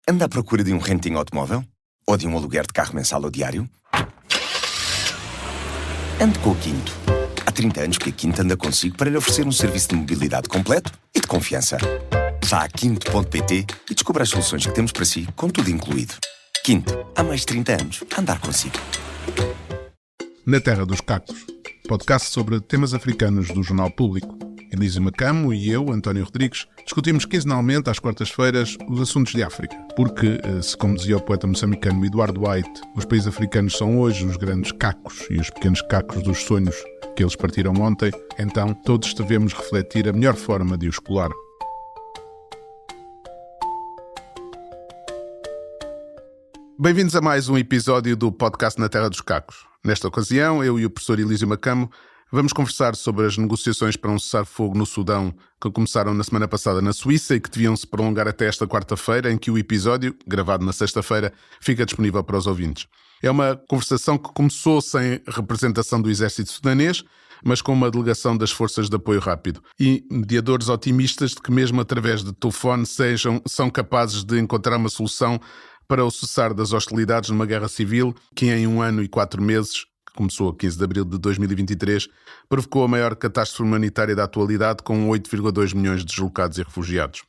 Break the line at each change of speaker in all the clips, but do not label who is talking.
Anda à procura de um renting automóvel? Ou de um aluguer de carro mensal ou diário? Ande com a Quinto. Há 30 anos que a Quinto anda consigo para lhe oferecer um serviço de mobilidade completo e de confiança. Vá a quinto.pt e descubra as soluções que temos para si, com tudo incluído. Quinto, há mais de 30 anos, a andar consigo.
Na Terra dos Cacos, podcast sobre temas africanos do Jornal Público. Elísio Macamo e eu, António Rodrigues, discutimos quinzenalmente às quartas-feiras os assuntos de África. Porque, se como dizia o poeta moçambicano Eduardo White, os países africanos são hoje os grandes cacos e os pequenos cacos dos sonhos que eles partiram ontem, então todos devemos refletir a melhor forma de os colar. Bem-vindos a mais um episódio do podcast Na Terra dos Cacos. Nesta ocasião, eu e o professor Elísio Macamo vamos conversar sobre as negociações para um cessar-fogo no Sudão que começaram na semana passada na Suíça e que deviam se prolongar até esta quarta-feira, em que o episódio, gravado na sexta-feira, fica disponível para os ouvintes. É uma conversação que começou sem representação do exército sudanês, mas com uma delegação das forças de apoio rápido e mediadores otimistas de que mesmo através de telefone são capazes de encontrar uma solução para o cessar das hostilidades numa guerra civil que em 1 ano e 4 meses, que começou a 15 de abril de 2023, provocou a maior catástrofe humanitária da atualidade, com 8,2 milhões de deslocados e refugiados.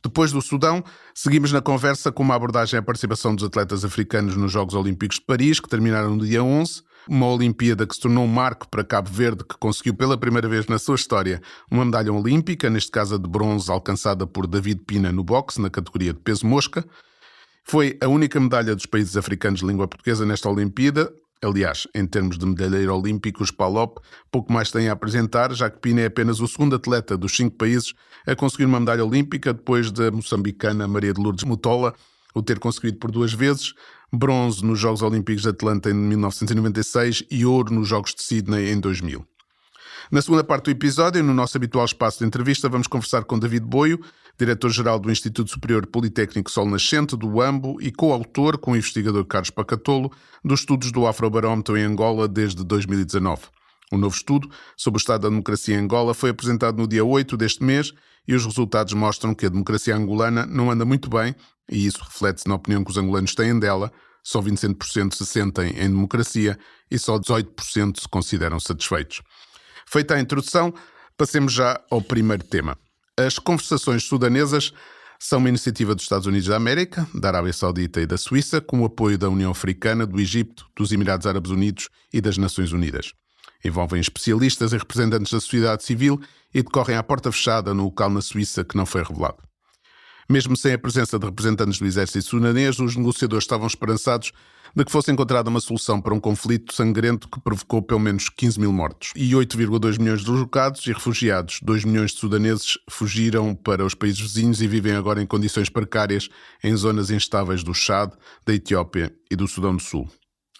Depois do Sudão, seguimos na conversa com uma abordagem à participação dos atletas africanos nos Jogos Olímpicos de Paris, que terminaram no dia 11, uma Olimpíada que se tornou um marco para Cabo Verde, que conseguiu pela primeira vez na sua história uma medalha olímpica, neste caso a de bronze, alcançada por David Pina no boxe, na categoria de peso mosca. Foi a única medalha dos países africanos de língua portuguesa nesta Olimpíada. Aliás, em termos de medalheiro olímpico, os PALOP pouco mais têm a apresentar, já que Pina é apenas o segundo atleta dos 5 países a conseguir uma medalha olímpica, depois da moçambicana Maria de Lourdes Mutola o ter conseguido por 2 vezes, bronze nos Jogos Olímpicos de Atlanta em 1996 e ouro nos Jogos de Sydney em 2000. Na segunda parte do episódio, no nosso habitual espaço de entrevista, vamos conversar com David Boio, diretor-geral do Instituto Superior Politécnico Sol Nascente, do AMBO, e coautor, com o investigador Carlos Pacatolo, dos estudos do Afrobarómetro em Angola desde 2019. Um novo estudo sobre o estado da democracia em Angola foi apresentado no dia 8 deste mês e os resultados mostram que a democracia angolana não anda muito bem, e isso reflete-se na opinião que os angolanos têm dela. Só 27% se sentem em democracia e só 18% se consideram satisfeitos. Feita a introdução, passemos já ao primeiro tema. As conversações sudanesas são uma iniciativa dos Estados Unidos da América, da Arábia Saudita e da Suíça, com o apoio da União Africana, do Egito, dos Emirados Árabes Unidos e das Nações Unidas. Envolvem especialistas e representantes da sociedade civil e decorrem à porta fechada no local na Suíça que não foi revelado. Mesmo sem a presença de representantes do exército sudanês, os negociadores estavam esperançados de que fosse encontrada uma solução para um conflito sangrento que provocou pelo menos 15 mil mortos e 8,2 milhões de deslocados e refugiados. 2 milhões de sudaneses fugiram para os países vizinhos e vivem agora em condições precárias em zonas instáveis do Chad, da Etiópia e do Sudão do Sul.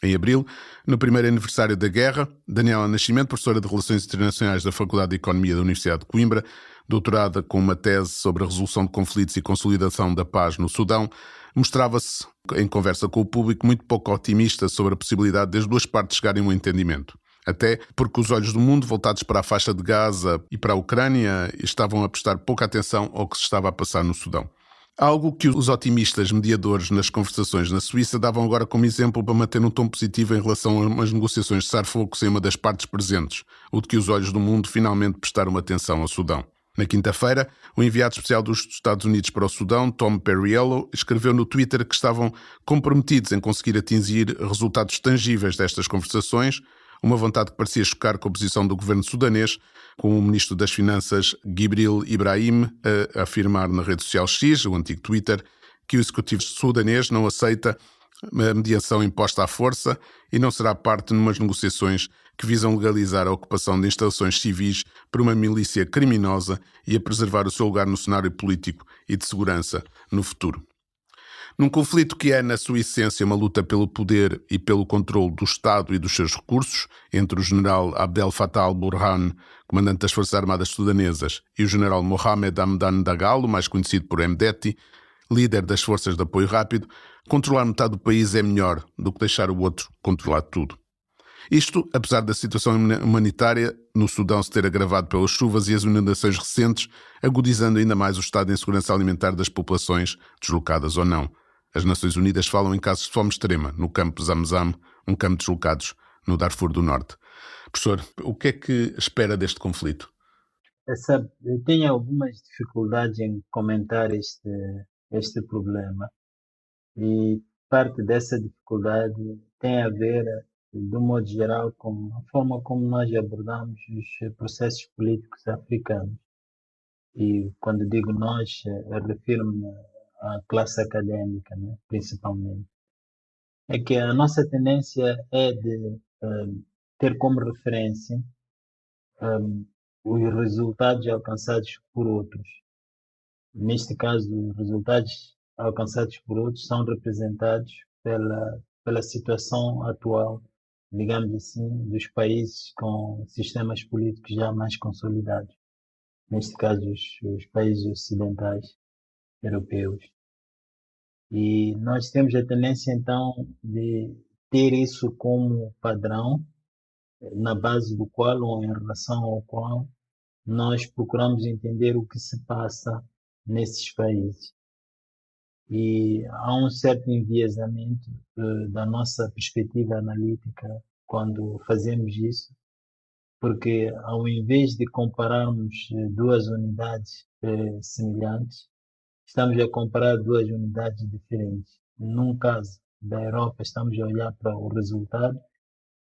Em abril, no primeiro aniversário da guerra, Daniela Nascimento, professora de Relações Internacionais da Faculdade de Economia da Universidade de Coimbra, doutorada com uma tese sobre a resolução de conflitos e consolidação da paz no Sudão, mostrava-se, em conversa com o público, muito pouco otimista sobre a possibilidade das duas partes chegarem a um entendimento. Até porque os olhos do mundo, voltados para a faixa de Gaza e para a Ucrânia, estavam a prestar pouca atenção ao que se estava a passar no Sudão. Algo que os otimistas mediadores nas conversações na Suíça davam agora como exemplo para manter um tom positivo em relação a umas negociações de cessar-fogo sem uma das partes presentes, o de que os olhos do mundo finalmente prestaram atenção ao Sudão. Na quinta-feira, o enviado especial dos Estados Unidos para o Sudão, Tom Perriello, escreveu no Twitter que estavam comprometidos em conseguir atingir resultados tangíveis destas conversações, uma vontade que parecia chocar com a posição do governo sudanês, com o ministro das Finanças, Gibril Ibrahim, a afirmar na rede social X, o antigo Twitter, que o executivo sudanês não aceita a mediação imposta à força e não será parte numas negociações que visam legalizar a ocupação de instalações civis por uma milícia criminosa e a preservar o seu lugar no cenário político e de segurança no futuro. Num conflito que é, na sua essência, uma luta pelo poder e pelo controle do Estado e dos seus recursos, entre o general Abdel Fattah al-Burhan, comandante das Forças Armadas Sudanesas, e o general Mohamed Hamdan Dagalo, mais conhecido por Hemedti, líder das Forças de Apoio Rápido, controlar metade do país é melhor do que deixar o outro controlar tudo. Isto, apesar da situação humanitária no Sudão se ter agravado pelas chuvas e as inundações recentes, agudizando ainda mais o estado de insegurança alimentar das populações, deslocadas ou não. As Nações Unidas falam em casos de fome extrema no campo Zamzam, um campo de deslocados no Darfur do Norte. Professor, o que é que espera deste conflito?
Eu tenho algumas dificuldades em comentar este problema e parte dessa dificuldade tem a ver, de um modo geral, com a forma como nós abordamos os processos políticos africanos. E quando digo nós, eu refiro-me à classe académica, né, principalmente. É que a nossa tendência é de ter como referência os resultados alcançados por outros. Neste caso, os resultados alcançados por outros são representados pela situação atual, digamos assim, dos países com sistemas políticos já mais consolidados. Neste caso, os países ocidentais, europeus. E nós temos a tendência, então, de ter isso como padrão, na base do qual, ou em relação ao qual, nós procuramos entender o que se passa nesses países. E há um certo enviesamento da nossa perspectiva analítica quando fazemos isso, porque ao invés de compararmos duas unidades semelhantes, estamos a comparar duas unidades diferentes. Num caso da Europa, estamos a olhar para o resultado,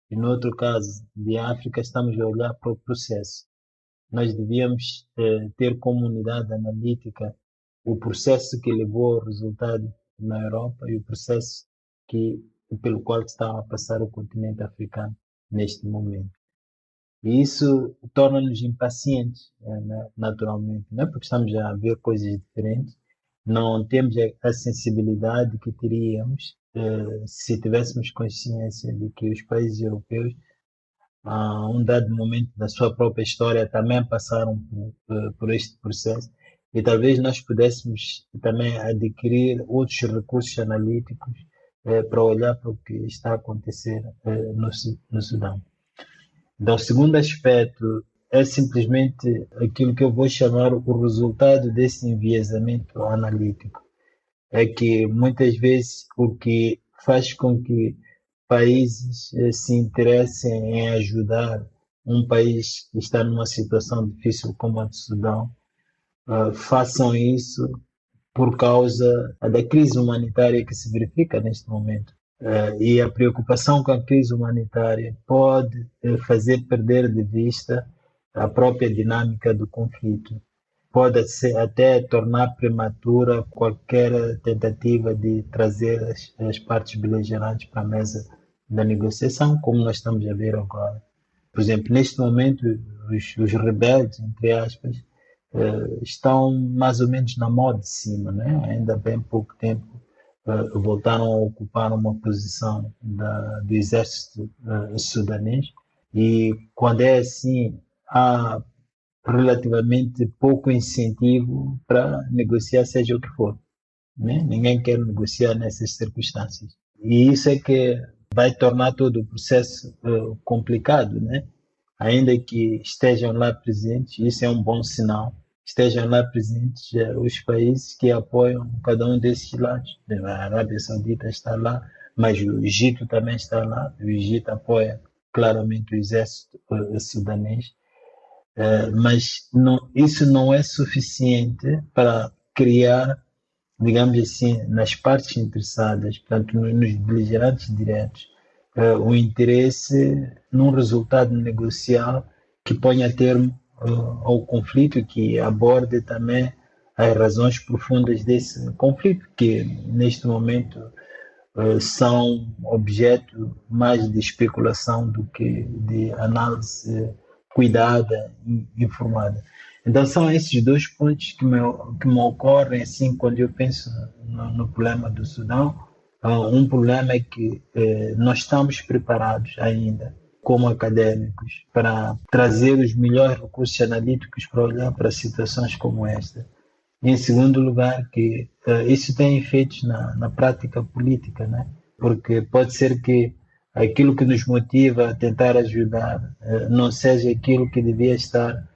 e no outro caso de África, estamos a olhar para o processo. Nós devíamos ter como unidade analítica o processo que levou ao resultado na Europa e o processo pelo qual está a passar o continente africano neste momento. E isso torna-nos impacientes, naturalmente, né? Porque estamos a ver coisas diferentes, não temos a sensibilidade que teríamos se tivéssemos consciência de que os países europeus, a um dado momento da sua própria história, também passaram por este processo, e talvez nós pudéssemos também adquirir outros recursos analíticos para olhar para o que está a acontecer no Sudão. Então, o segundo aspecto é simplesmente aquilo que eu vou chamar o resultado desse enviesamento analítico. É que muitas vezes o que faz com que países se interessem em ajudar um país que está numa situação difícil como a do Sudão, façam isso por causa da crise humanitária que se verifica neste momento. E a preocupação com a crise humanitária pode fazer perder de vista a própria dinâmica do conflito. Pode até tornar prematura qualquer tentativa de trazer as partes beligerantes para a mesa da negociação, como nós estamos a ver agora. Por exemplo, neste momento, os rebeldes, entre aspas, estão mais ou menos na mão de cima, né? Ainda há bem pouco tempo voltaram a ocupar uma posição do exército sudanês, e quando é assim, há relativamente pouco incentivo para negociar seja o que for, né? Ninguém quer negociar nessas circunstâncias, e isso é que vai tornar todo o processo complicado, né? Ainda que estejam lá presentes, isso é um bom sinal, estejam lá presentes os países que apoiam cada um desses lados. A Arábia Saudita está lá, mas o Egito também está lá. O Egito apoia claramente o exército sudanês, mas isso não é suficiente para criar, digamos assim, nas partes interessadas, portanto, nos beligerantes diretos, o interesse num resultado negocial que ponha termo ao conflito, que aborde também as razões profundas desse conflito, que neste momento são objeto mais de especulação do que de análise cuidada e informada. Então são esses dois pontos que me ocorrem assim quando eu penso no problema do Sudão. Um problema é que nós estamos preparados ainda, como académicos, para trazer os melhores recursos analíticos para olhar para situações como esta. E, em segundo lugar, que isso tem efeitos na prática política, né? Porque pode ser que aquilo que nos motiva a tentar ajudar não seja aquilo que devia estar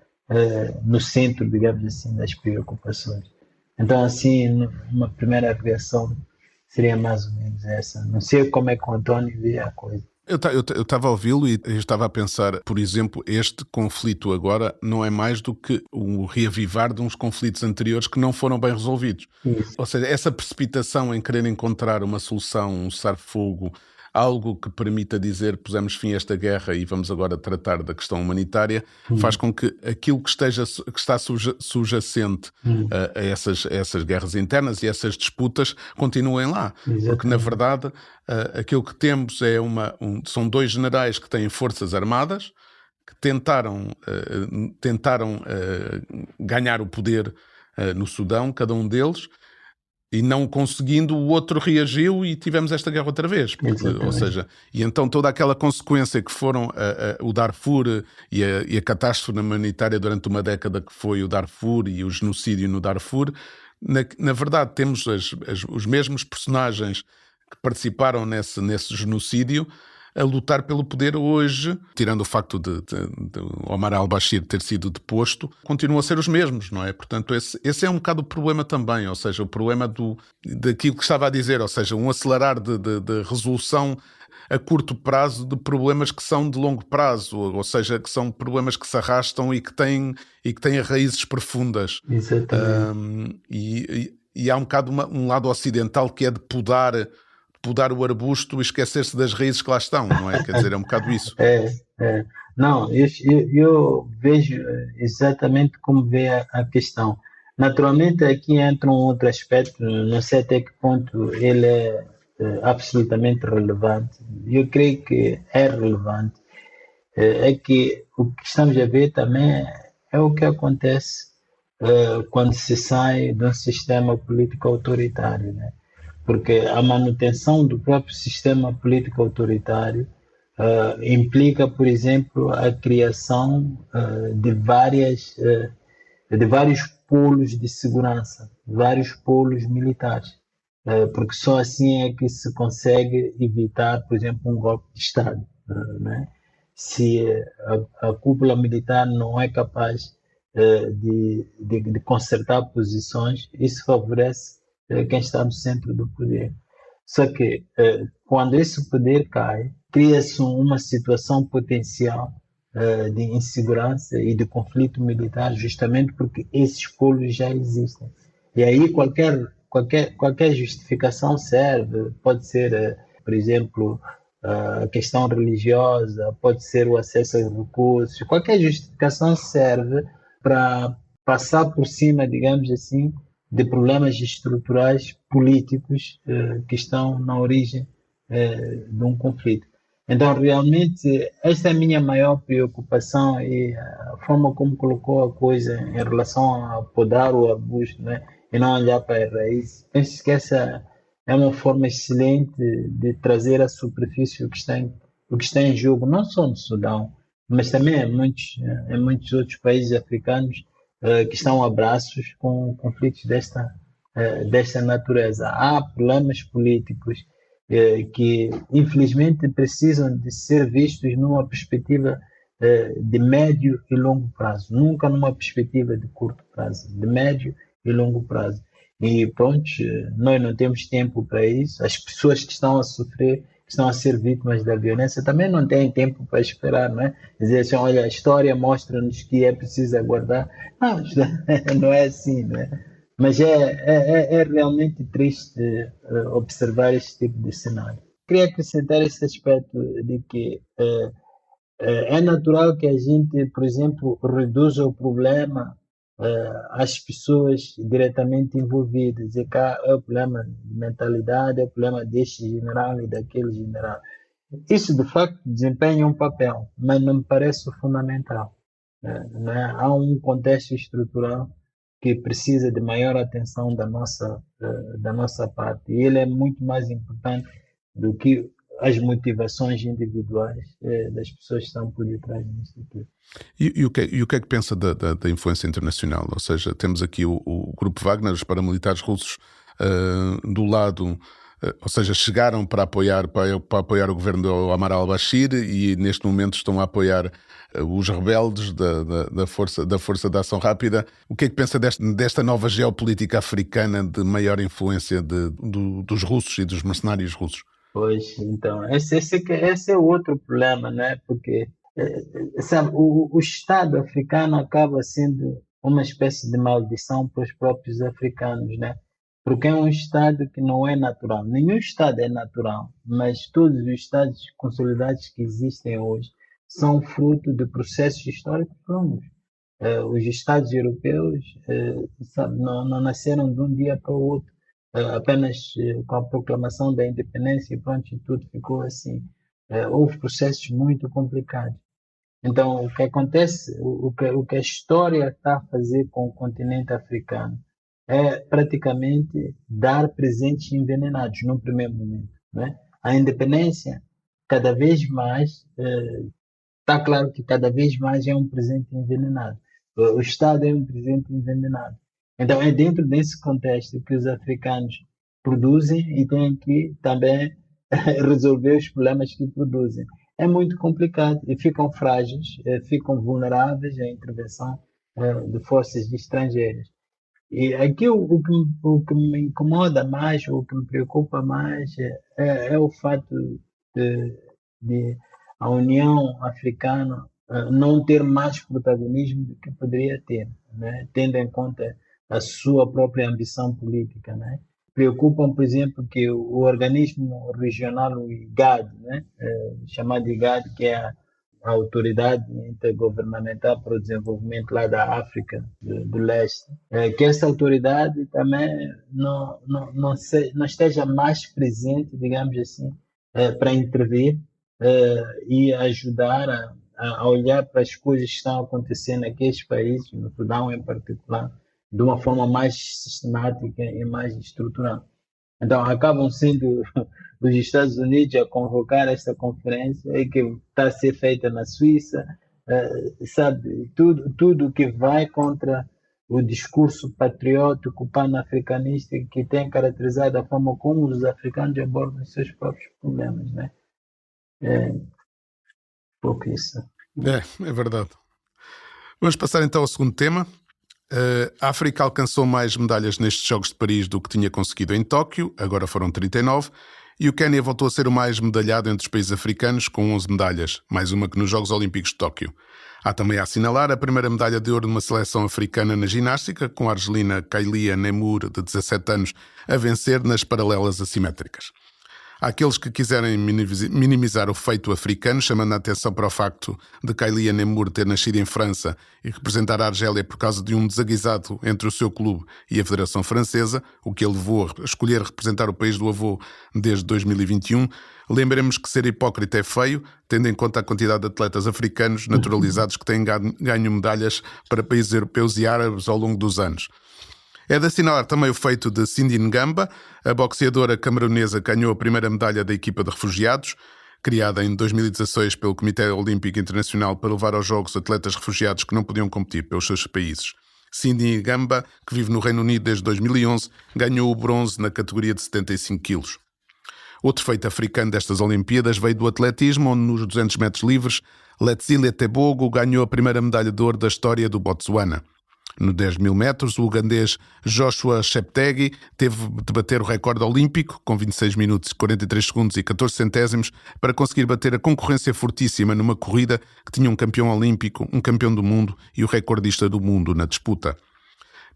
no centro, digamos assim, das preocupações. Então, assim, uma primeira reação seria mais ou menos essa. Não sei como é que o António vê a coisa.
Eu estava a ouvi-lo e eu estava a pensar, por exemplo, este conflito agora não é mais do que o reavivar de uns conflitos anteriores que não foram bem resolvidos.
Isso.
Ou seja, essa precipitação em querer encontrar uma solução, um cessar-fogo, algo que permita dizer pusemos fim a esta guerra e vamos agora tratar da questão humanitária, faz com que aquilo que está subjacente a essas guerras internas e essas disputas continuem lá.
Exatamente.
Porque, na verdade, aquilo que temos são dois generais que têm forças armadas que tentaram ganhar o poder no Sudão, cada um deles, e não conseguindo, o outro reagiu e tivemos esta guerra outra vez. Ou seja, e então toda aquela consequência que foram o Darfur e a catástrofe humanitária durante uma década que foi o Darfur e o genocídio no Darfur, na verdade temos os mesmos personagens que participaram nesse genocídio a lutar pelo poder hoje, tirando o facto de Omar al-Bashir ter sido deposto, continuam a ser os mesmos, não é? Portanto, esse é um bocado o problema também, ou seja, o problema daquilo que estava a dizer, ou seja, um acelerar de resolução a curto prazo de problemas que são de longo prazo, ou seja, que são problemas que se arrastam e que têm raízes profundas.
Exatamente.
E há um bocado um lado ocidental que é de podar o arbusto e esquecer-se das raízes que lá estão, não é? Quer dizer, é um bocado isso.
Não, eu vejo exatamente como vê a questão. Naturalmente, aqui entra um outro aspecto, não sei até que ponto ele é absolutamente relevante. Eu creio que é relevante. É que o que estamos a ver também é o que acontece quando se sai de um sistema político autoritário, né? Porque a manutenção do próprio sistema político autoritário implica, por exemplo, a criação de vários polos de segurança, vários polos militares, porque só assim é que se consegue evitar, por exemplo, um golpe de Estado, né? Se a cúpula militar não é capaz de consertar posições, isso favorece quem está no centro do poder. Só que quando esse poder cai, cria-se uma situação potencial de insegurança e de conflito militar, justamente porque esses polos já existem. E aí qualquer justificação serve, pode ser, por exemplo, a questão religiosa, pode ser o acesso aos recursos, qualquer justificação serve para passar por cima, digamos assim, de problemas estruturais políticos que estão na origem de um conflito. Então, realmente, esta é a minha maior preocupação e a forma como colocou a coisa em relação a podar o arbusto, né, e não olhar para as raízes. Penso que essa é uma forma excelente de trazer à superfície o que está em jogo, não só no Sudão, mas também em muitos outros países africanos que estão a braços com conflitos desta natureza. Há problemas políticos que, infelizmente, precisam de ser vistos numa perspectiva de médio e longo prazo, nunca numa perspectiva de curto prazo, de médio e longo prazo. E pronto, nós não temos tempo para isso. As pessoas que estão a sofrer, que estão a ser vítimas da violência, também não têm tempo para esperar, não é? Dizer assim, olha, a história mostra-nos que é preciso aguardar. Não, não é assim, não é? Mas é realmente triste observar este tipo de cenário. Queria acrescentar esse aspecto de que é natural que a gente, por exemplo, reduza o problema às pessoas diretamente envolvidas. E cá é o problema de mentalidade, é o problema deste general e daquele general. Isso, de facto, desempenha um papel, mas não me parece fundamental. Né? Há um contexto estrutural que precisa de maior atenção da nossa parte. E ele é muito mais importante do que as motivações individuais das pessoas que estão por detrás disso aqui.
E o que é que pensa da influência internacional? Ou seja, temos aqui o Grupo Wagner, os paramilitares russos, do lado ou seja, chegaram para apoiar o governo do Omar al-Bashir e neste momento estão a apoiar os rebeldes da Força de Ação Rápida. O que é que pensa desta nova geopolítica africana de maior influência dos russos e dos mercenários russos?
Pois, então, esse é outro problema, né? Porque, sabe, o Estado africano acaba sendo uma espécie de maldição para os próprios africanos, né? Porque é um Estado que não é natural. Nenhum Estado é natural, mas todos os Estados consolidados que existem hoje são fruto de processos históricos longos. Os Estados europeus, sabe, não nasceram de um dia para o outro, apenas com a proclamação da independência e pronto, e tudo ficou assim. Houve processos muito complicados. Então, o que acontece, o que a história está a fazer com o continente africano é praticamente dar presentes envenenados no primeiro momento, né? A independência, cada vez mais, está claro que cada vez mais é um presente envenenado. O Estado é um presente envenenado. Então, é dentro desse contexto que os africanos produzem e têm que também resolver os problemas que produzem. É muito complicado e ficam frágeis, ficam vulneráveis à intervenção de forças estrangeiras. E aqui o que me incomoda mais, o que me preocupa mais é o fato de, de a União Africana não ter mais protagonismo do que poderia ter, né? Tendo em conta a sua própria ambição política, né? Preocupam, por exemplo, que o organismo regional, o IGAD, né? Chamado IGAD, que é a Autoridade Intergovernamental para o Desenvolvimento lá da África do Leste, que essa autoridade também não esteja mais presente, digamos assim, para intervir e ajudar a olhar para as coisas que estão acontecendo naqueles países, no Sudão em particular, de uma forma mais sistemática e mais estrutural. Então, acabam sendo os Estados Unidos a convocar esta conferência e que está a ser feita na Suíça, sabe, tudo que vai contra o discurso patriótico pan-africanista que tem caracterizado a forma como os africanos abordam os seus próprios problemas, né? É pouco isso.
É verdade. Vamos passar então ao segundo tema. A África alcançou mais medalhas nestes Jogos de Paris do que tinha conseguido em Tóquio, agora foram 39, e o Quênia voltou a ser o mais medalhado entre os países africanos, com 11 medalhas, mais uma que nos Jogos Olímpicos de Tóquio. Há também a assinalar a primeira medalha de ouro de uma seleção africana na ginástica, com a argelina Kailia Nemur, de 17 anos, a vencer nas paralelas assimétricas. Há aqueles que quiserem minimizar o feito africano, chamando a atenção para o facto de Kailia Nemur ter nascido em França e representar a Argélia por causa de um desaguisado entre o seu clube e a Federação Francesa, o que ele levou a escolher representar o país do avô desde 2021. Lembremos que ser hipócrita é feio, tendo em conta a quantidade de atletas africanos naturalizados que têm ganho medalhas para países europeus e árabes ao longo dos anos. É de assinalar também o feito de Cindy Ngamba, a boxeadora camerunesa que ganhou a primeira medalha da equipa de refugiados, criada em 2016 pelo Comitê Olímpico Internacional para levar aos Jogos atletas refugiados que não podiam competir pelos seus países. Cindy Ngamba, que vive no Reino Unido desde 2011, ganhou o bronze na categoria de 75 quilos. Outro feito africano destas Olimpíadas veio do atletismo, onde nos 200 metros livres, Letsile Tebogo ganhou a primeira medalha de ouro da história do Botsuana. No 10 mil metros, o ugandês Joshua Cheptegei teve de bater o recorde olímpico, com 26 minutos, 43 segundos e 14 centésimos, para conseguir bater a concorrência fortíssima numa corrida que tinha um campeão olímpico, um campeão do mundo e o recordista do mundo na disputa.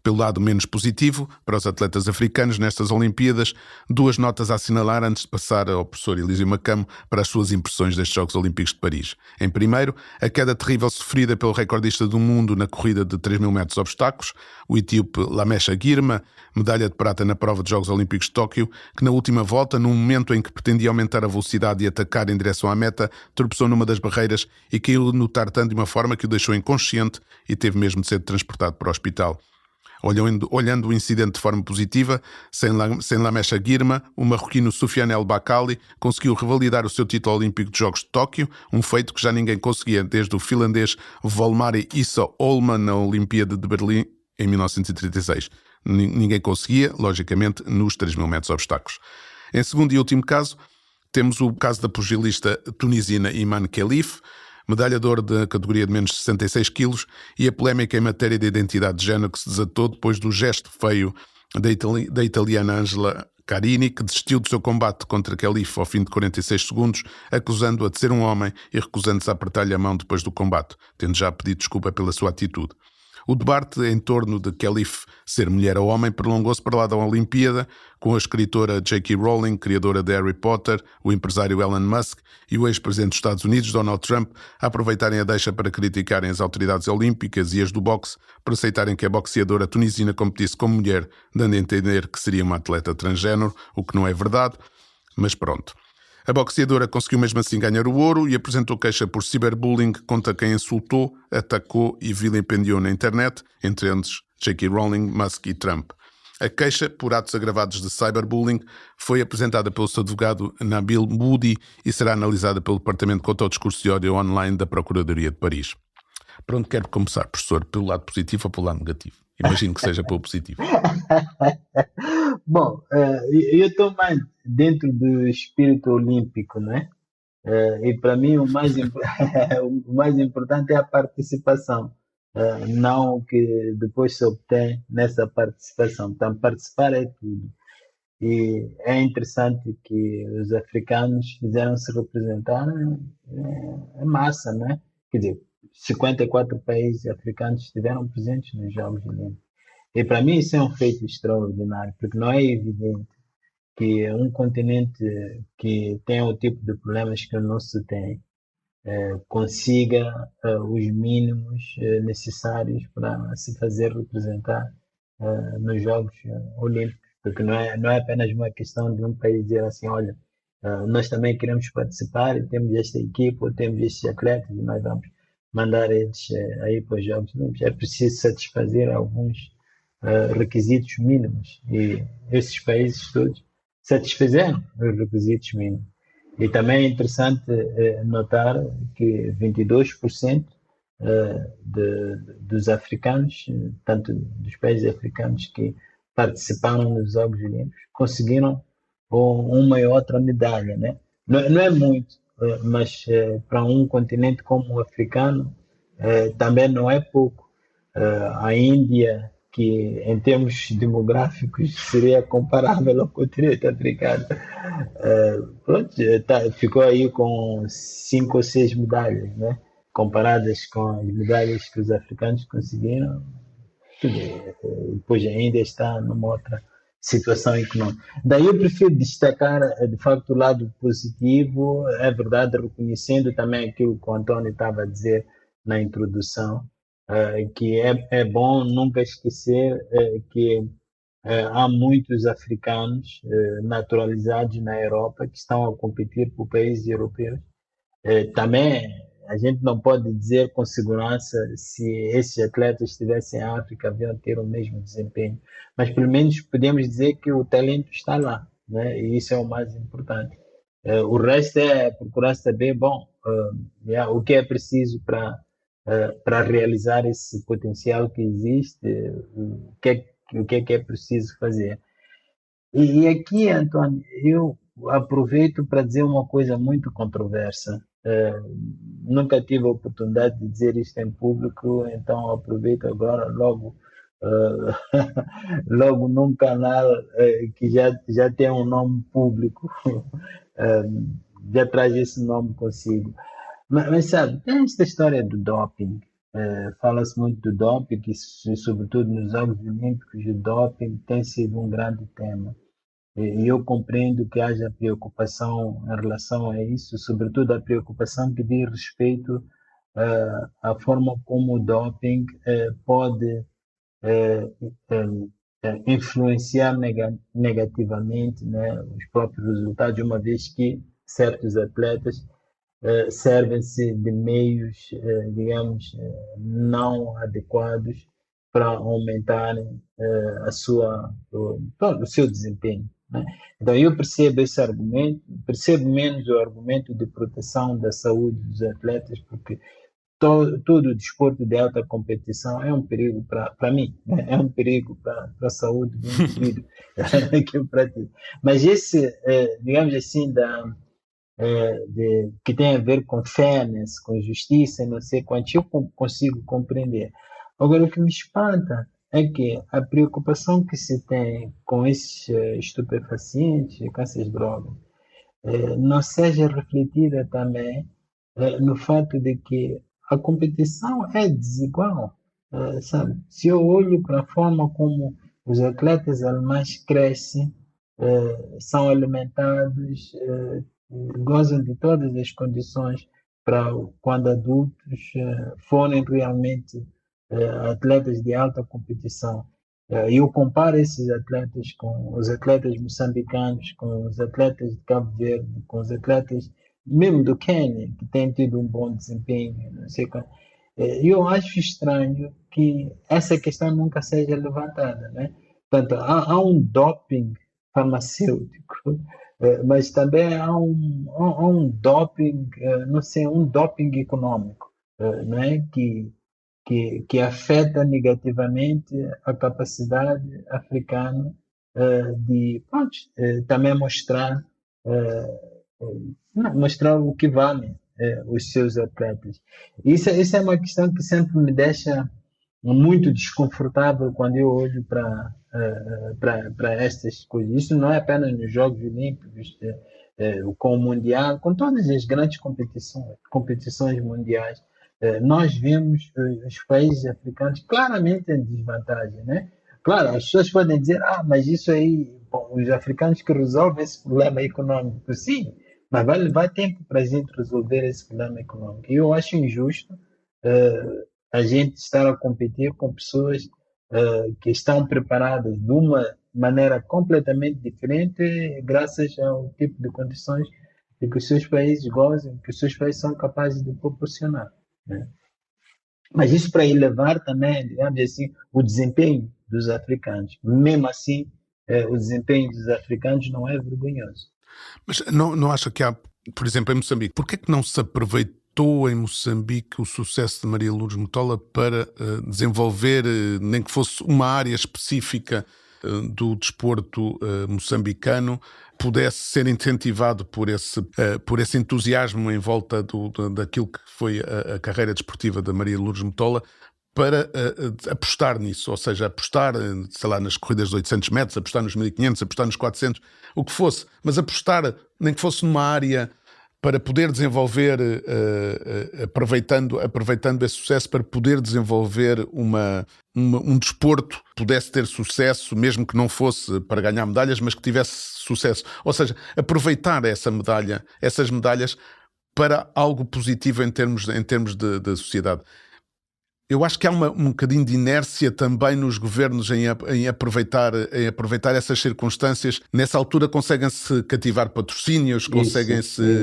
Pelo lado menos positivo, para os atletas africanos nestas Olimpíadas, duas notas a assinalar antes de passar ao professor Elísio Macamo para as suas impressões destes Jogos Olímpicos de Paris. Em primeiro, a queda terrível sofrida pelo recordista do mundo na corrida de 3 mil metros obstáculos, o etíope Lamesha Girma, medalha de prata na prova de Jogos Olímpicos de Tóquio, que na última volta, num momento em que pretendia aumentar a velocidade e atacar em direção à meta, tropeçou numa das barreiras e caiu no tartan de uma forma que o deixou inconsciente e teve mesmo de ser transportado para o hospital. Olhando o incidente de forma positiva, sem Lamesha Girma, o marroquino Soufiane El Bakkali conseguiu revalidar o seu título olímpico de Jogos de Tóquio, um feito que já ninguém conseguia desde o finlandês Volmari Issa Olman na Olimpíada de Berlim em 1936. Ninguém conseguia, logicamente, nos 3 mil metros obstáculos. Em segundo e último caso, temos o caso da pugilista tunisina Iman Khelif, medalha de ouro da categoria de menos de 66 quilos, e a polémica em matéria de identidade de género que se desatou depois do gesto feio da italiana Angela Carini, que desistiu do seu combate contra Khelif ao fim de 46 segundos, acusando-a de ser um homem e recusando-se a apertar-lhe a mão depois do combate, tendo já pedido desculpa pela sua atitude. O debate em torno de Khelif ser mulher ou homem prolongou-se para lá da Olimpíada, com a escritora J.K. Rowling, criadora de Harry Potter, o empresário Elon Musk e o ex-presidente dos Estados Unidos, Donald Trump, a aproveitarem a deixa para criticarem as autoridades olímpicas e as do boxe por aceitarem que a boxeadora tunisina competisse como mulher, dando a entender que seria uma atleta transgénero, o que não é verdade, mas pronto. A boxeadora conseguiu mesmo assim ganhar o ouro e apresentou queixa por ciberbullying contra quem insultou, atacou e vilipendiou na internet, entre eles J.K. Rowling, Musk e Trump. A queixa por atos agravados de cyberbullying foi apresentada pelo seu advogado Nabil Moudi e será analisada pelo Departamento contra o Discurso de Ódio Online da Procuradoria de Paris. Por onde quero começar, professor? Pelo lado positivo ou pelo lado negativo? Imagino que seja pelo positivo.
Bom, eu estou mais dentro do espírito olímpico, né? E para mim o mais importante é a participação, não o que depois se obtém nessa participação. Então, participar é tudo. E é interessante que os africanos fizeram se representar em massa, né? Quer dizer, 54 países africanos estiveram presentes nos Jogos Olímpicos. E para mim isso é um feito extraordinário, porque não é evidente que um continente que tem o tipo de problemas que o nosso tem consiga os mínimos necessários para se fazer representar nos Jogos Olímpicos, porque não é apenas uma questão de um país dizer assim, olha, nós também queremos participar e temos esta equipa, ou temos estes atletas e nós vamos mandar eles aí para os Jogos Olímpicos. É preciso satisfazer alguns requisitos mínimos e esses países todos satisfizeram os requisitos mínimos. E também é interessante notar que 22% dos africanos, tanto dos países africanos que participaram nos Jogos Olímpicos, conseguiram uma e outra medalha, né? Não é muito, mas para um continente como o africano também não é pouco. A Índia, que em termos demográficos seria comparável ao continente africano, pronto, ficou aí com 5 ou 6 medalhas, né? Comparadas com as medalhas que os africanos conseguiram, depois ainda está numa outra situação econômica. Daí eu prefiro destacar, de facto, o lado positivo, é verdade, reconhecendo também aquilo que o António estava a dizer na introdução, que é bom nunca esquecer que há muitos africanos naturalizados na Europa que estão a competir por países europeus. Também a gente não pode dizer com segurança se esses atletas estivessem em África haviam ter o mesmo desempenho, mas pelo menos podemos dizer que o talento está lá, né? E isso é o mais importante. O resto é procurar saber, bom, o que é preciso para realizar esse potencial que existe, o que é preciso fazer. E aqui, Antônio, eu aproveito para dizer uma coisa muito controversa. Nunca tive a oportunidade de dizer isto em público, então aproveito agora logo logo num canal que já tem um nome público, já traz esse nome consigo. Mas sabe, tem esta história do doping. Fala-se muito do doping, e sobretudo nos Jogos Olímpicos, o doping tem sido um grande tema. E eu compreendo que haja preocupação em relação a isso, sobretudo a preocupação que diz respeito à forma como o doping pode influenciar negativamente, né, os próprios resultados, uma vez que certos atletas servem-se de meios, digamos, não adequados para aumentarem o seu desempenho, né? Então, eu percebo esse argumento, percebo menos o argumento de proteção da saúde dos atletas, porque todo o desporto de alta competição é um perigo para mim, né? É um perigo para a saúde do indivíduo que eu pratico. Mas esse, digamos assim, que tem a ver com fairness, com justiça, não sei quanto, eu consigo compreender. Agora, o que me espanta é que a preocupação que se tem com esses estupefacientes, com essas drogas, não seja refletida também no fato de que a competição é desigual, sabe? Se eu olho para a forma como os atletas alemães crescem, são alimentados, gozam de todas as condições para quando adultos forem realmente atletas de alta competição. Eu comparo esses atletas com os atletas moçambicanos, com os atletas de Cabo Verde, com os atletas mesmo do Quênia, que têm tido um bom desempenho, não sei qual. Eu acho estranho que essa questão nunca seja levantada, né? Portanto, há um doping farmacêutico, mas também há um doping, não sei, um doping econômico, não é? Que afeta negativamente a capacidade africana de pronto, também mostrar o que valem os seus atletas. Isso é uma questão que sempre me deixa muito desconfortável quando eu olho para estas coisas. Isso não é apenas nos Jogos Olímpicos, com o Mundial, com todas as grandes competições mundiais. Nós vemos os países africanos claramente em desvantagem, né? Claro, as pessoas podem dizer, mas isso aí, bom, os africanos que resolvem esse problema econômico, sim, mas vai levar tempo para a gente resolver esse problema econômico. E eu acho injusto a gente estar a competir com pessoas que estão preparadas de uma maneira completamente diferente, graças ao tipo de condições que os seus países gozam, que os seus países são capazes de proporcionar, né? Mas isso para elevar também, digamos assim, o desempenho dos africanos. Mesmo assim, o desempenho dos africanos não é vergonhoso.
Mas não acha que há, por exemplo, em Moçambique, porquê é que não se aproveitou em Moçambique o sucesso de Maria Lourdes Motola para desenvolver, nem que fosse uma área específica do desporto moçambicano, pudesse ser incentivado por esse entusiasmo em volta daquilo que foi a carreira desportiva da Maria Lourdes Motola, para apostar nisso, ou seja, apostar, sei lá, nas corridas de 800 metros, apostar nos 1500, apostar nos 400, o que fosse, mas apostar, nem que fosse numa área para poder desenvolver, aproveitando esse sucesso, para poder desenvolver um desporto que pudesse ter sucesso, mesmo que não fosse para ganhar medalhas, mas que tivesse sucesso. Ou seja, aproveitar essas medalhas para algo positivo em termos de sociedade. Eu acho que há um bocadinho de inércia também nos governos em aproveitar essas circunstâncias. Nessa altura conseguem-se cativar patrocínios, conseguem-se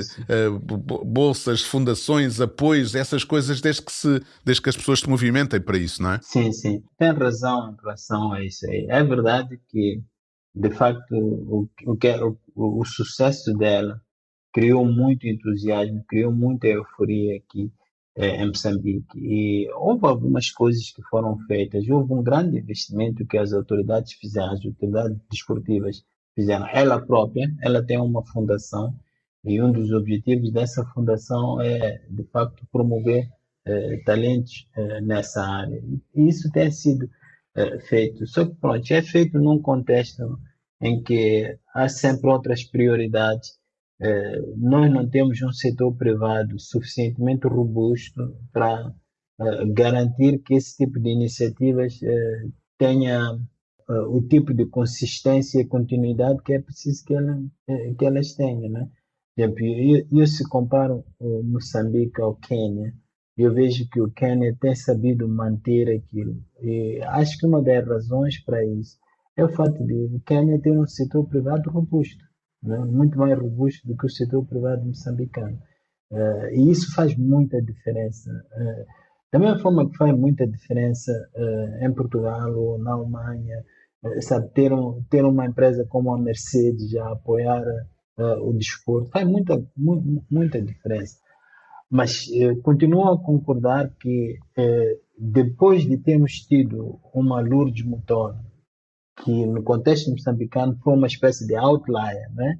bolsas, fundações, apoios, essas coisas, desde que as pessoas se movimentem para isso, não é?
Sim, sim. Tem razão em relação a isso aí. É verdade que, de facto, o sucesso dela criou muito entusiasmo, criou muita euforia aqui em Moçambique. E houve algumas coisas que foram feitas. Houve um grande investimento que as autoridades fizeram, as autoridades desportivas fizeram. Ela própria, ela tem uma fundação e um dos objetivos dessa fundação é, de facto, promover talentos nessa área. E isso tem sido feito. Só que, pronto, é feito num contexto em que há sempre outras prioridades. Nós não temos um setor privado suficientemente robusto para garantir que esse tipo de iniciativas tenha o tipo de consistência e continuidade que é preciso que elas tenham, né? Por exemplo, eu se comparo o Moçambique ao Quênia, eu vejo que o Quênia tem sabido manter aquilo. E acho que uma das razões para isso é o fato de o Quênia ter um setor privado robusto, né? Muito mais robusto do que o setor privado moçambicano. E isso faz muita diferença. Da mesma forma que faz muita diferença em Portugal ou na Alemanha, sabe, ter uma empresa como a Mercedes a apoiar o desporto faz muita diferença. Mas continuo a concordar que depois de termos tido uma Lourdes Motor, que no contexto moçambicano foi uma espécie de outlier, né?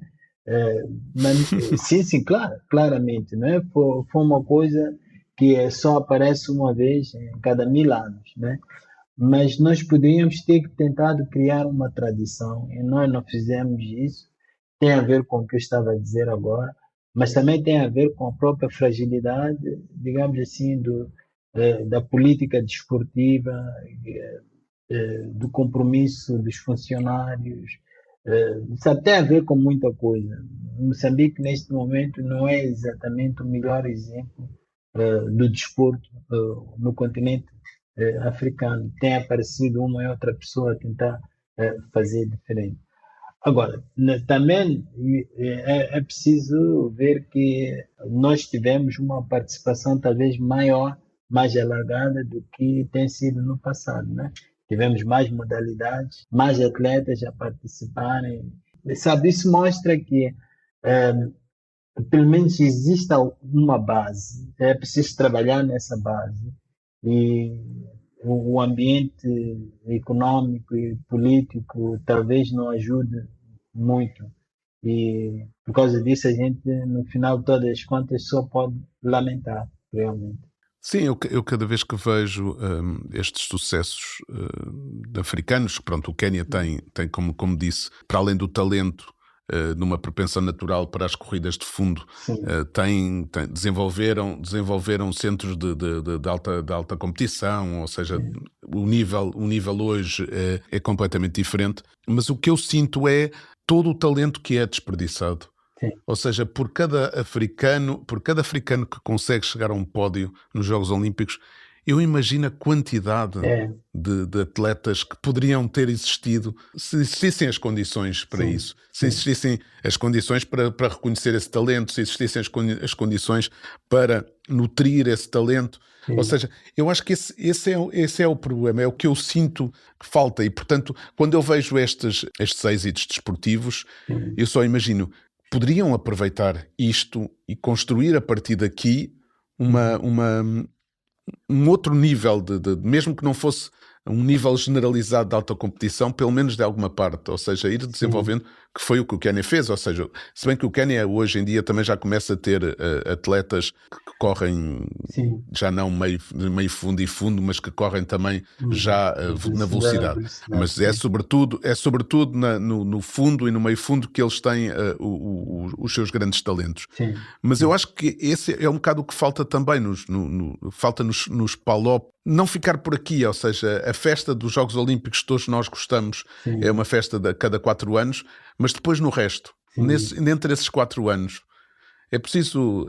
Sim, claro, claramente, né? Foi uma coisa que só aparece uma vez em cada 1000 anos, né? Mas nós poderíamos ter tentado criar uma tradição e nós não fizemos isso. Tem a ver com o que eu estava a dizer agora, mas também tem a ver com a própria fragilidade, digamos assim, da política desportiva, do compromisso dos funcionários, sabe, tem a ver com muita coisa. Moçambique, neste momento, não é exatamente o melhor exemplo do desporto no continente africano. Tem aparecido uma e outra pessoa a tentar fazer diferente. Agora, também é preciso ver que nós tivemos uma participação talvez maior, mais alargada do que tem sido no passado, né? Tivemos mais modalidades, mais atletas a participarem. Sabe, isso mostra que pelo menos existe uma base. É preciso trabalhar nessa base. E o ambiente econômico e político talvez não ajude muito. E por causa disso, a gente, no final de todas as contas, só pode lamentar, realmente.
Sim, eu cada vez que vejo estes sucessos africanos, pronto, o Quénia tem como disse, para além do talento, numa propensão natural para as corridas de fundo, desenvolveram centros de alta competição, ou seja, o nível hoje é completamente diferente, mas o que eu sinto é todo o talento que é desperdiçado.
Sim.
Ou seja, por cada africano que consegue chegar a um pódio nos Jogos Olímpicos, eu imagino a quantidade de atletas que poderiam ter existido se existissem as condições para isso, se existissem as condições para reconhecer esse talento, se existissem as condições para nutrir esse talento.
Sim.
Ou seja, eu acho que esse é o problema, é o que eu sinto que falta. E, portanto, quando eu vejo estes êxitos desportivos, eu só imagino, poderiam aproveitar isto e construir a partir daqui um outro nível, mesmo que não fosse um nível generalizado de alta competição, pelo menos de alguma parte, ou seja, ir desenvolvendo, que foi o que o Quénia fez, ou seja, se bem que o Quénia hoje em dia também já começa a ter atletas que correm já não meio fundo e fundo, mas que correm também já na velocidade. Mas é sobretudo no fundo e no meio fundo que eles têm os seus grandes talentos.
Sim.
Mas eu acho que esse é um bocado o que falta também falta nos PALOP, não ficar por aqui, ou seja, a festa dos Jogos Olímpicos que todos nós gostamos é uma festa de cada 4 anos, mas depois no resto, entre esses 4 anos, é preciso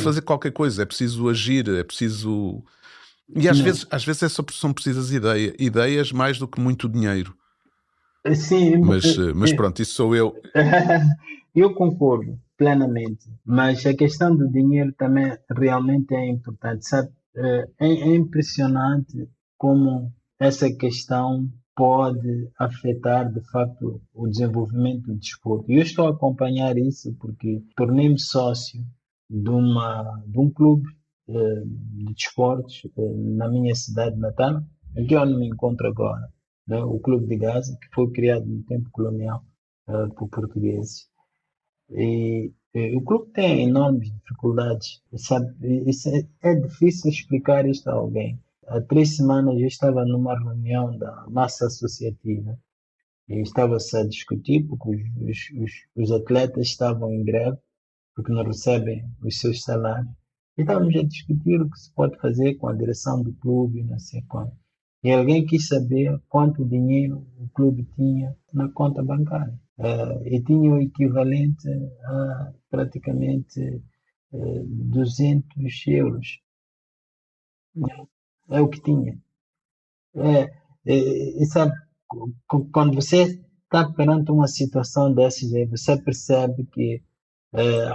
fazer qualquer coisa, é preciso agir, é preciso... E às vezes são precisas ideias mais do que muito dinheiro.
Sim,
mas pronto, isso sou eu.
Eu concordo plenamente, mas a questão do dinheiro também realmente é importante, sabe? É impressionante como essa questão pode afetar, de facto, o desenvolvimento do desporto. Eu estou a acompanhar isso porque tornei-me sócio de um clube de desportos na minha cidade natal, em que eu me encontro agora, né? O Clube de Gaza, que foi criado no tempo colonial por portugueses. O clube tem enormes dificuldades, sabe? É difícil explicar isto a alguém. Há 3 semanas eu estava numa reunião da massa associativa e estava-se a discutir porque os atletas estavam em greve porque não recebem os seus salários. E estávamos a discutir o que se pode fazer com a direção do clube, não sei quanto. E alguém quis saber quanto dinheiro o clube tinha na conta bancária. E tinha o equivalente a praticamente 200 euros. É o que tinha. E sabe, quando você está perante uma situação dessas, você percebe que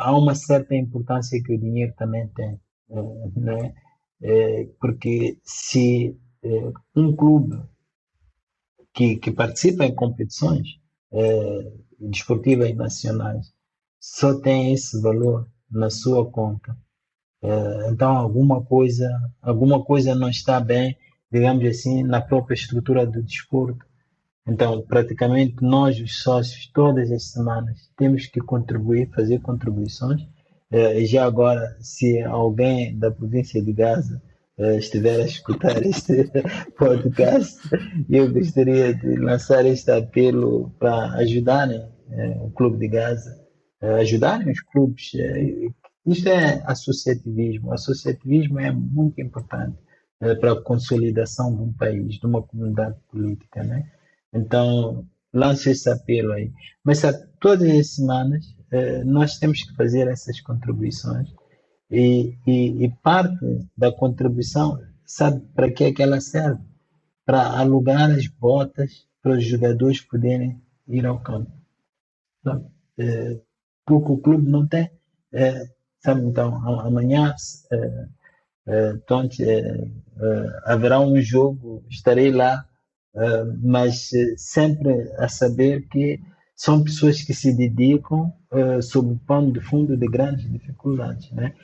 há uma certa importância que o dinheiro também tem, né? Porque se um clube que participa em competições desportivas nacionais só tem esse valor na sua conta, Então alguma coisa não está bem, digamos assim, na própria estrutura do desporto. Então, praticamente nós, os sócios, todas as semanas temos que contribuir, fazer contribuições. E já agora, se alguém da província de Gaza estiver a escutar este podcast, eu gostaria de lançar este apelo para ajudarem o Clube de Gaza, ajudarem os clubes. Isto é associativismo. O associativismo é muito importante para a consolidação de um país, de uma comunidade política, né? Então, lanço esse apelo aí. Mas sabe, todas as semanas nós temos que fazer essas contribuições e parte da contribuição, sabe para que é que ela serve? Para alugar as botas para os jogadores poderem ir ao campo. Sabe? Porque o clube não tem, sabe? Então, amanhã então, haverá um jogo, estarei lá, mas sempre a saber que são pessoas que se dedicam sob o pano de fundo de grandes dificuldades, né?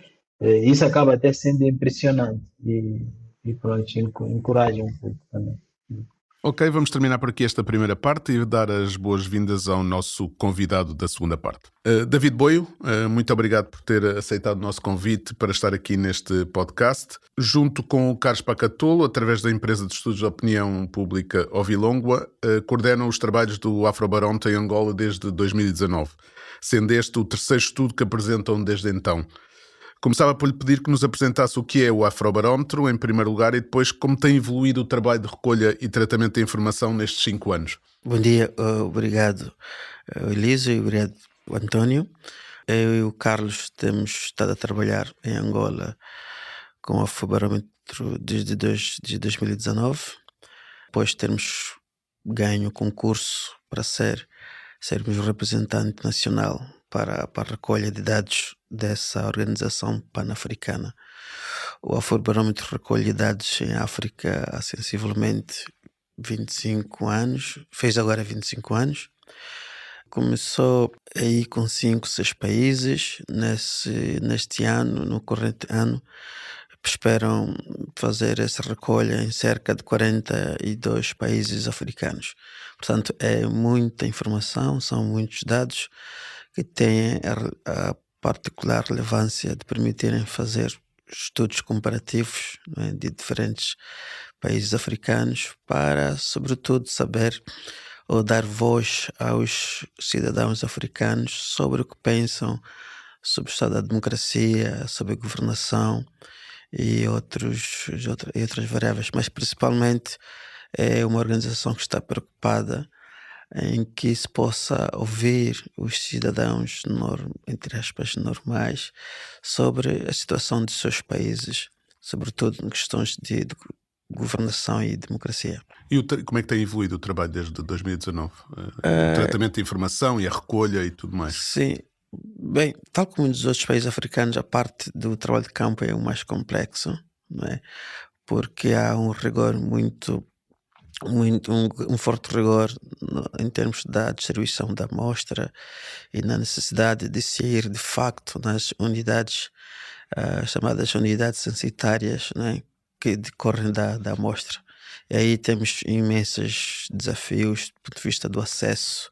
Isso acaba até sendo impressionante e pronto, encoraja um pouco também.
Ok, vamos terminar por aqui esta primeira parte e dar as boas-vindas ao nosso convidado da segunda parte. David Boio, muito obrigado por ter aceitado o nosso convite para estar aqui neste podcast. Junto com o Carlos Pacatolo, através da empresa de estudos de opinião pública Ovilongua, coordenam os trabalhos do Afrobarómetro em Angola desde 2019, sendo este o terceiro estudo que apresentam desde então. Começava por lhe pedir que nos apresentasse o que é o Afrobarómetro, em primeiro lugar, e depois como tem evoluído o trabalho de recolha e tratamento da informação nestes 5 anos.
Bom dia, obrigado Elísio e obrigado António. Eu e o Carlos temos estado a trabalhar em Angola com o Afrobarómetro desde 2019, depois de termos ganho o concurso para sermos o representante nacional para a recolha de dados dessa organização pan-africana. O Afrobarómetro recolhe dados em África há sensivelmente 25 anos, fez agora 25 anos. Começou aí com 5, 6 países. Neste ano, no corrente ano, esperam fazer essa recolha em cerca de 42 países africanos. Portanto, é muita informação, são muitos dados que têm a particular relevância de permitirem fazer estudos comparativos, né, de diferentes países africanos para, sobretudo, saber ou dar voz aos cidadãos africanos sobre o que pensam sobre o estado da democracia, sobre a governação e outras variáveis, mas principalmente é uma organização que está preocupada em que se possa ouvir os cidadãos, entre aspas, normais, sobre a situação dos seus países, sobretudo em questões de governação e democracia.
E como é que tem evoluído o trabalho desde 2019? O tratamento de informação e a recolha e tudo mais?
Sim. Bem, tal como nos outros países africanos, a parte do trabalho de campo é o mais complexo, não é? Porque há um rigor um forte rigor em termos da distribuição da amostra e na necessidade de se ir de facto nas unidades chamadas unidades censitárias, né, que decorrem da amostra. E aí temos imensos desafios do ponto de vista do acesso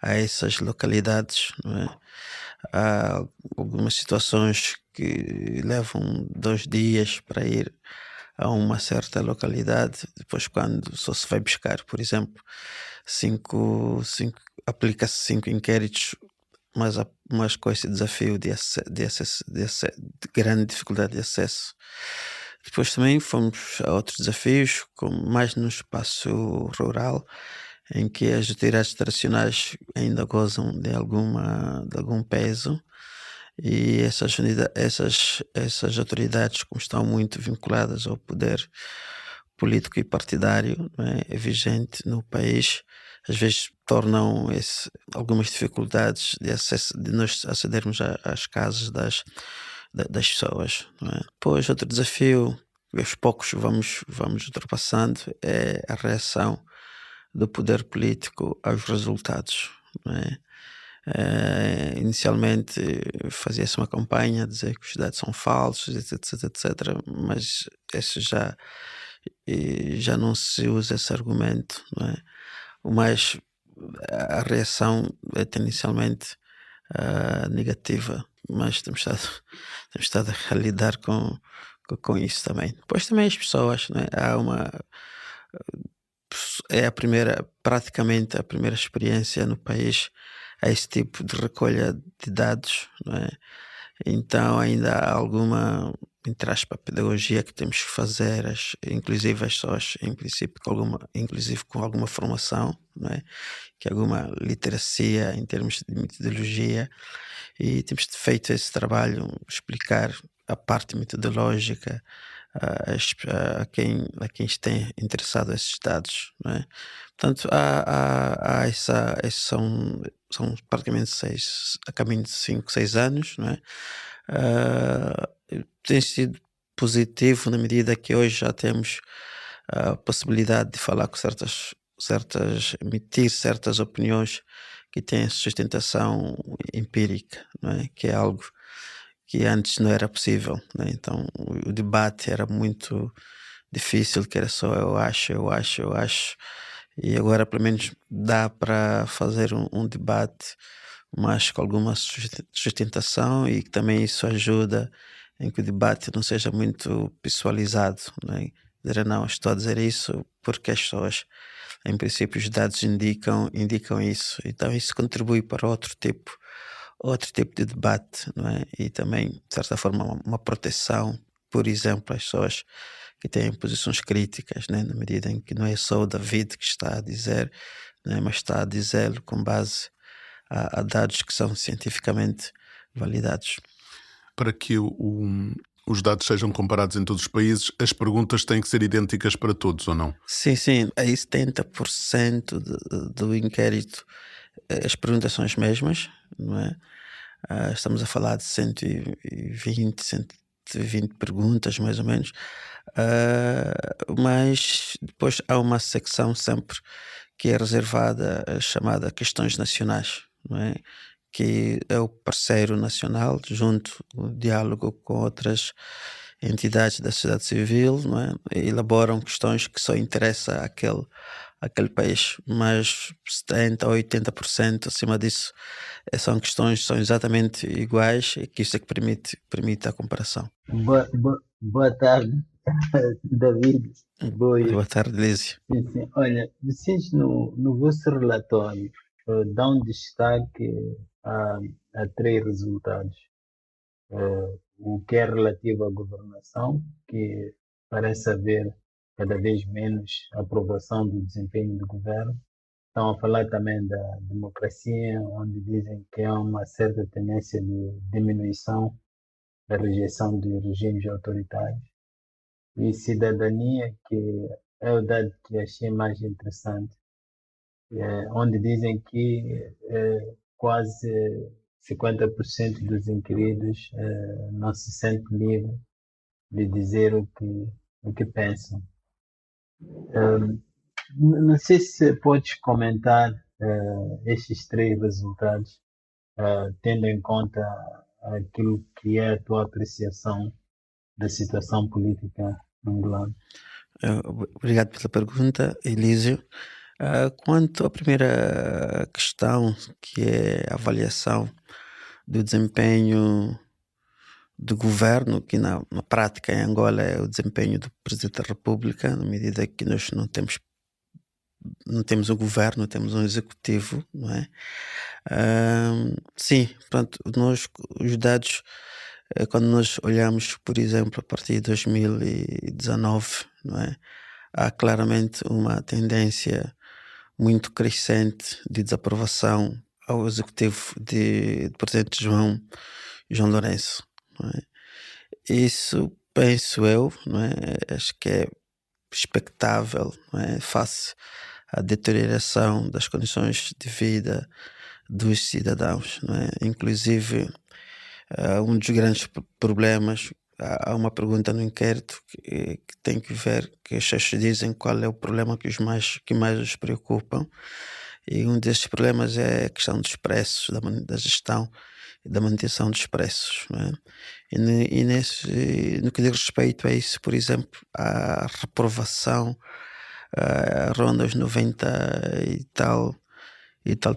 a essas localidades, não é? Há algumas situações que levam 2 dias para ir a uma certa localidade, depois quando só se vai buscar, por exemplo, aplica-se 5 inquéritos, mas com esse desafio de grande dificuldade de acesso. Depois também fomos a outros desafios, como mais no espaço rural, em que as autoridades tradicionais ainda gozam de algum peso. E essas autoridades, como estão muito vinculadas ao poder político e partidário, não é vigente no país, às vezes tornam algumas dificuldades de nós acedermos às casas das pessoas, não é? Depois, outro desafio, aos poucos vamos ultrapassando, é a reação do poder político aos resultados, não é? Inicialmente fazia-se uma campanha a dizer que os dados são falsos, etc, etc, mas esse já não se usa esse argumento, não é? O mais a reação é inicialmente negativa, mas temos estado a lidar com isso também. Depois também as pessoas, não é? É praticamente a primeira experiência no país a esse tipo de recolha de dados, não é? Então ainda há alguma, entre aspas, pedagogia que temos que fazer, inclusive as pessoas, em princípio, inclusive com alguma formação, não é? Que alguma literacia em termos de metodologia, e temos feito esse trabalho, explicar a parte metodológica a quem está interessado esses dados, não é? Portanto, esses são praticamente a caminho de 5, 6 anos, não é? Ah, Tem sido positivo na medida que hoje já temos a possibilidade de falar com emitir certas opiniões que têm sustentação empírica, não é? Que é algo que antes não era possível, né? Então o debate era muito difícil, que era só eu acho, e agora pelo menos dá para fazer um debate, mas com alguma sustentação, e também isso ajuda em que o debate não seja muito pessoalizado, né? Dizer, não, estou a dizer isso porque as pessoas, em princípio, os dados indicam isso. Então isso contribui para outro tipo de debate, não é? E também, de certa forma, uma proteção, por exemplo, às pessoas que têm posições críticas, né? Na medida em que não é só o David que está a dizer, né? Mas está a dizê-lo com base a dados que são cientificamente validados.
Para que os dados sejam comparados em todos os países, as perguntas têm que ser idênticas para todos, ou não?
Sim, sim. Aí 70% do inquérito, as perguntas são as mesmas, não é? Estamos a falar de 120 perguntas, mais ou menos. Mas depois há uma secção sempre que é reservada, chamada questões nacionais, não é? Que é o parceiro nacional, junto o diálogo com outras entidades da sociedade civil, não é? Elaboram questões que só interessam àquele país, mas 70% ou 80% acima disso são questões são exatamente iguais, e que isso é que permite a comparação.
Boa tarde, David.
Boa tarde, Lísio.
Sim, sim. Olha, vocês no vosso relatório dão destaque a, a 3 resultados. O que é relativo à governação, que parece haver cada vez menos aprovação do desempenho do governo. Estão a falar também da democracia, onde dizem que há uma certa tendência de diminuição da rejeição de regimes autoritários. E cidadania, que é o dado que achei mais interessante, onde dizem que quase 50% dos inquiridos não se sente livre de dizer o que pensam. Não sei se podes comentar estes 3 resultados, tendo em conta aquilo que é a tua apreciação da situação política angolana.
Obrigado pela pergunta, Elísio. Quanto à primeira questão, que é a avaliação do desempenho do governo, que na prática em Angola é o desempenho do Presidente da República, na medida que nós não temos um governo, temos um executivo, não é? Sim, pronto, os dados, quando nós olhamos, por exemplo, a partir de 2019, não é? Há claramente uma tendência muito crescente de desaprovação ao executivo de Presidente João Lourenço, não é? Isso, penso eu, não é? Acho que é expectável, não é? Face à deterioração das condições de vida dos cidadãos, não é? Inclusive, um dos grandes problemas, há uma pergunta no inquérito que tem que ver, que as pessoas dizem qual é o problema que mais os preocupam, E um desses problemas é a questão dos preços, da gestão e da manutenção dos preços, não é? No que diz respeito a isso, por exemplo, a reprovação ronda os 90 e tal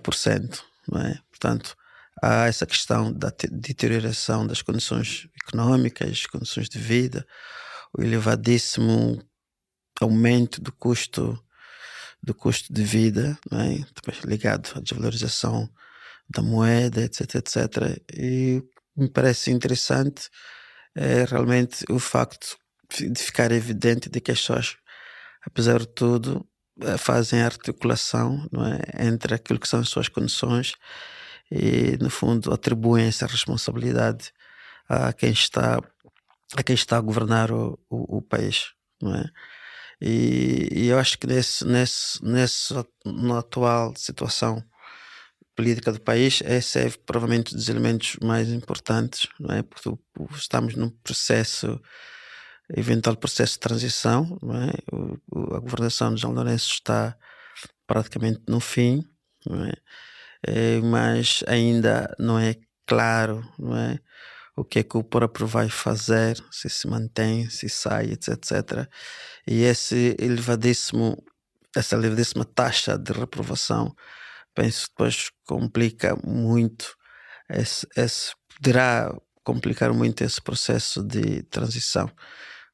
por cento, não é? Portanto, há essa questão da deterioração das condições económicas, condições de vida, o elevadíssimo aumento do custo de vida, não é? Depois ligado à desvalorização da moeda, etc, etc. E me parece interessante realmente o facto de ficar evidente de que as pessoas, apesar de tudo, fazem a articulação, não é, entre aquilo que são as suas condições e, no fundo, atribuem essa responsabilidade a quem está a governar o país, não é? E eu acho que na atual situação política do país, esse é provavelmente um dos elementos mais importantes, não é? Porque estamos num eventual processo de transição, não é? A governação de João Lourenço está praticamente no fim, não é? Mas ainda não é claro, não é? O que é que o próprio vai fazer, se mantém, se sai, etc, etc. E essa elevadíssima taxa de reprovação, penso que depois complica muito, poderá complicar muito esse processo de transição.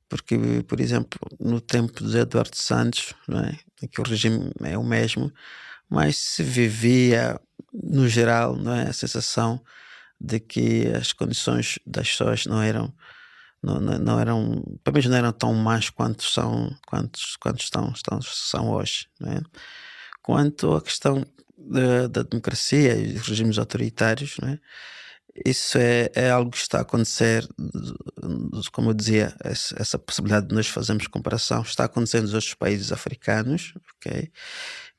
Porque, por exemplo, no tempo de Eduardo Santos, não é? Em que o regime é o mesmo, mas se vivia, no geral, não é? A sensação de que as condições das pessoas não eram, pelo menos não eram tão más quanto são hoje, não é? Quanto à questão da democracia e dos regimes autoritários, não é? Isso é algo que está a acontecer, como eu dizia, essa possibilidade de nós fazermos comparação está acontecendo nos outros países africanos, ok?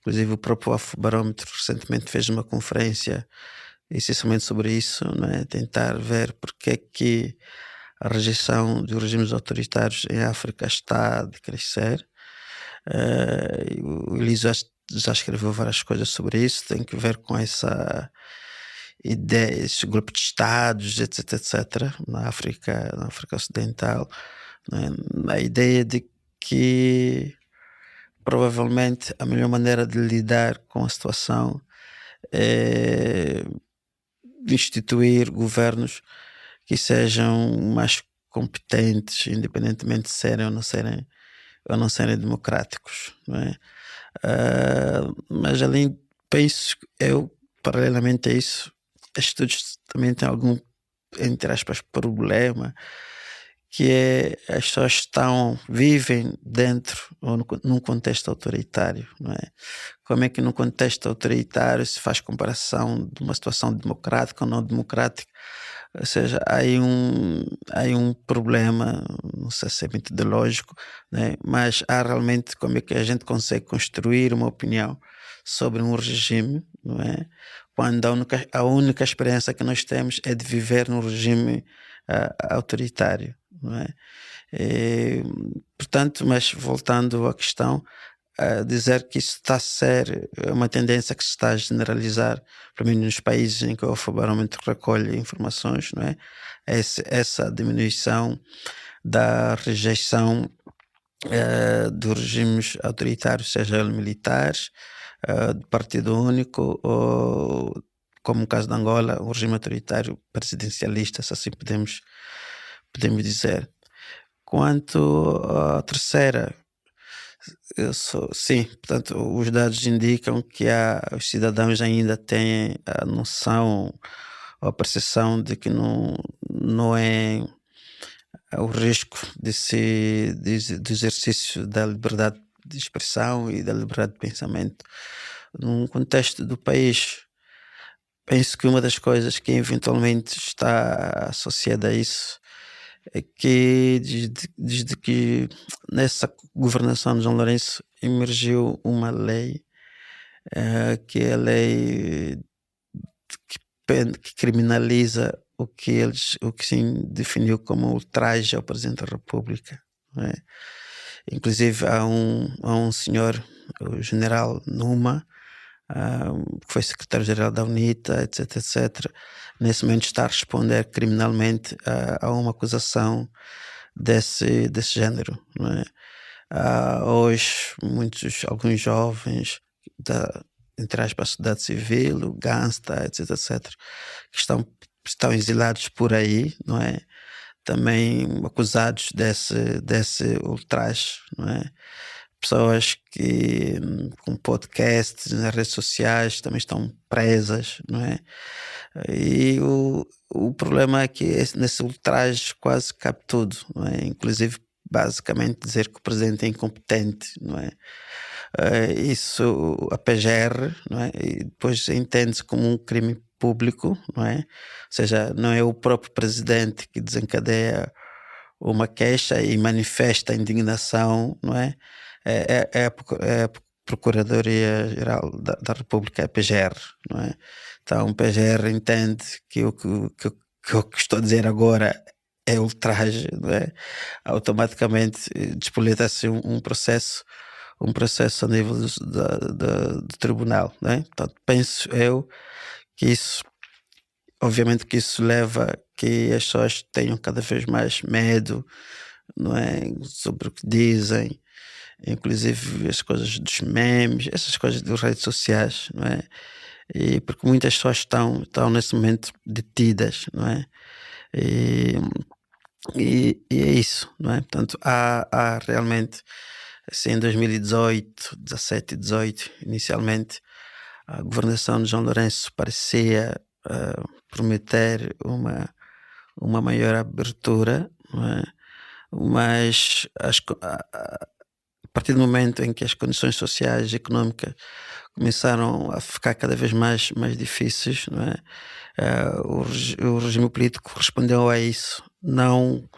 Inclusive o próprio Afrobarómetro recentemente fez uma conferência essencialmente sobre isso, não é? Tentar ver porque é que a rejeição dos regimes autoritários em África está a decrescer. O Elísio já escreveu várias coisas sobre isso, tem que ver com essa ideia, esse grupo de estados, etc, etc, na África Ocidental, né? A ideia de que provavelmente a melhor maneira de lidar com a situação é instituir governos que sejam mais competentes, independentemente de serem ou não serem democráticos, não é? Mas penso eu, paralelamente a isso, estes estudos também têm algum, entre aspas, problema, que é as pessoas vivem dentro ou num contexto autoritário, não é? Como é que num contexto autoritário se faz comparação de uma situação democrática ou não democrática? Ou seja, há aí um problema, não sei se é metodológico, né? Mas há realmente como é que a gente consegue construir uma opinião sobre um regime, não é? Quando a única experiência que nós temos é de viver num regime autoritário, não é? Portanto, mas voltando à questão, dizer que isso está a ser uma tendência que se está a generalizar, pelo menos nos países em que o Afrobarómetro recolhe informações, não é? Essa diminuição da rejeição dos regimes autoritários, seja eles militares, de partido único, ou, como no caso de Angola, o regime autoritário presidencialista, se assim podemos dizer. Quanto à terceira, sim, portanto, os dados indicam que os cidadãos ainda têm a noção ou a percepção de que não é o risco do exercício da liberdade de expressão e da liberdade de pensamento num contexto do país. Penso que uma das coisas que eventualmente está associada a isso é que desde que nessa governação de João Lourenço emergiu uma lei, que é a lei que criminaliza o que se definiu como ultraje ao Presidente da República, não é? Inclusive há um senhor, o general Numa, que foi secretário-geral da UNITA, etc, etc, nesse momento está a responder criminalmente a uma acusação desse género, não é? Hoje, alguns jovens entre aspas, sociedade civil, o Gangsta, etc, etc, que estão exilados por aí, não é? Também acusados desse ultraje, não é? Pessoas que com podcasts nas redes sociais também estão presas, não é? E o problema é que nesse ultraje quase cabe tudo, não é? Inclusive, basicamente, dizer que o presidente é incompetente, não é? Isso, a PGR, não é? E depois entende-se como um crime público, não é? Ou seja, não é o próprio presidente que desencadeia uma queixa e manifesta a indignação, não é? É a Procuradoria-Geral da República, a PGR, não é? Então, o PGR entende que o que estou a dizer agora é ultraje, não é? Automaticamente despolita-se um processo a nível do tribunal, não é? Portanto, penso eu que isso, obviamente que isso leva a que as pessoas tenham cada vez mais medo, não é? Sobre o que dizem, inclusive as coisas dos memes, essas coisas das redes sociais, não é? E porque muitas pessoas estão nesse momento detidas, não é? E é isso, não é? Portanto, há realmente, assim, em 2018, 17 e 18, inicialmente, a governação de João Lourenço parecia prometer uma maior abertura, não é? Mas a partir do momento em que as condições sociais e económicas começaram a ficar cada vez mais difíceis, não é? O regime político respondeu a isso, não